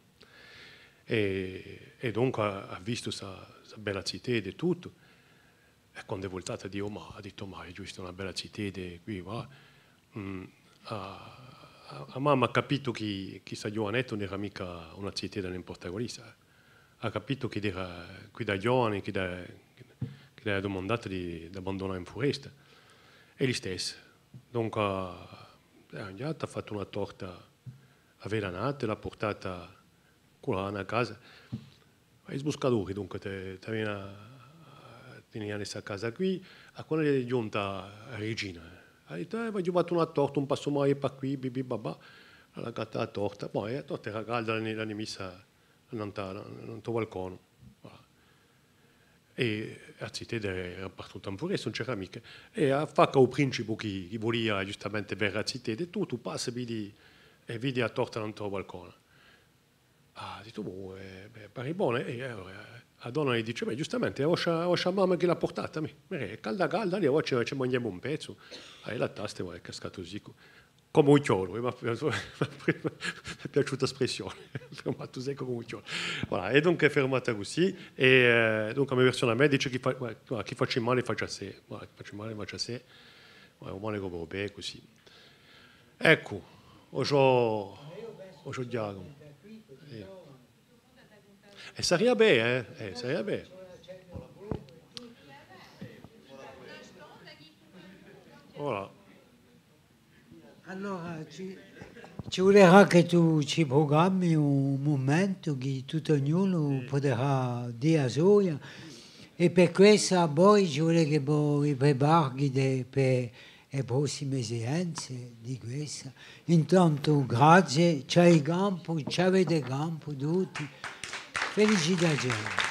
E dunque ha visto questa bella città e tutto. E quando è voltata ha detto, ma è giusto una bella città qui, voilà. A mamma ha capito che questa giovanetta non era mica una città da n'importa quale. Ha capito che era qui da giovane, che ha domandato di abbandonare in foresta. E gli stesso. Dunque ha fatto una torta a velanate, l'ha portata qua a casa. I sboscatori dunque tenevano questa casa qui, a quando è giunta a Regina. Ha detto, mi ha giocato una torta, un passo mai per qui, bibi babà. Ha lagato la torta, poi la torta era calda, l'hanno messa nel balcone. Voilà. E la città era partita in foresta, non c'era mica. E ha fatto il principe che voleva giustamente vedere la città e tu passi e vedi la torta nel balcone. Ha detto, boh, pare buona. E allora la donna gli dice, beh, giustamente, ho la mamma che l'ha portata a me. È calda, lì oggi ci mangiamo un pezzo. E la tasta è cascato così. Come un chiolo, mi è piaciuta l'espressione, fermato secco come un chiolo. Voilà, e dunque è fermata così, e dunque la mia versione a me dice chi faccia male faccia a sé, voilà, chi faccia male faccia a sé, un male come vabbè, così. Ecco, oggi Giacomo. E sarebbe, sarebbe. Voilà. Allora, ci vorrà che tu ci programmi un momento che tutto ognuno potrà dire a sua e per questo poi ci vuole che voi prepari per le prossime esigenze di questa. Intanto grazie, c'è il campo, c'avete campo tutti. Felicitazioni.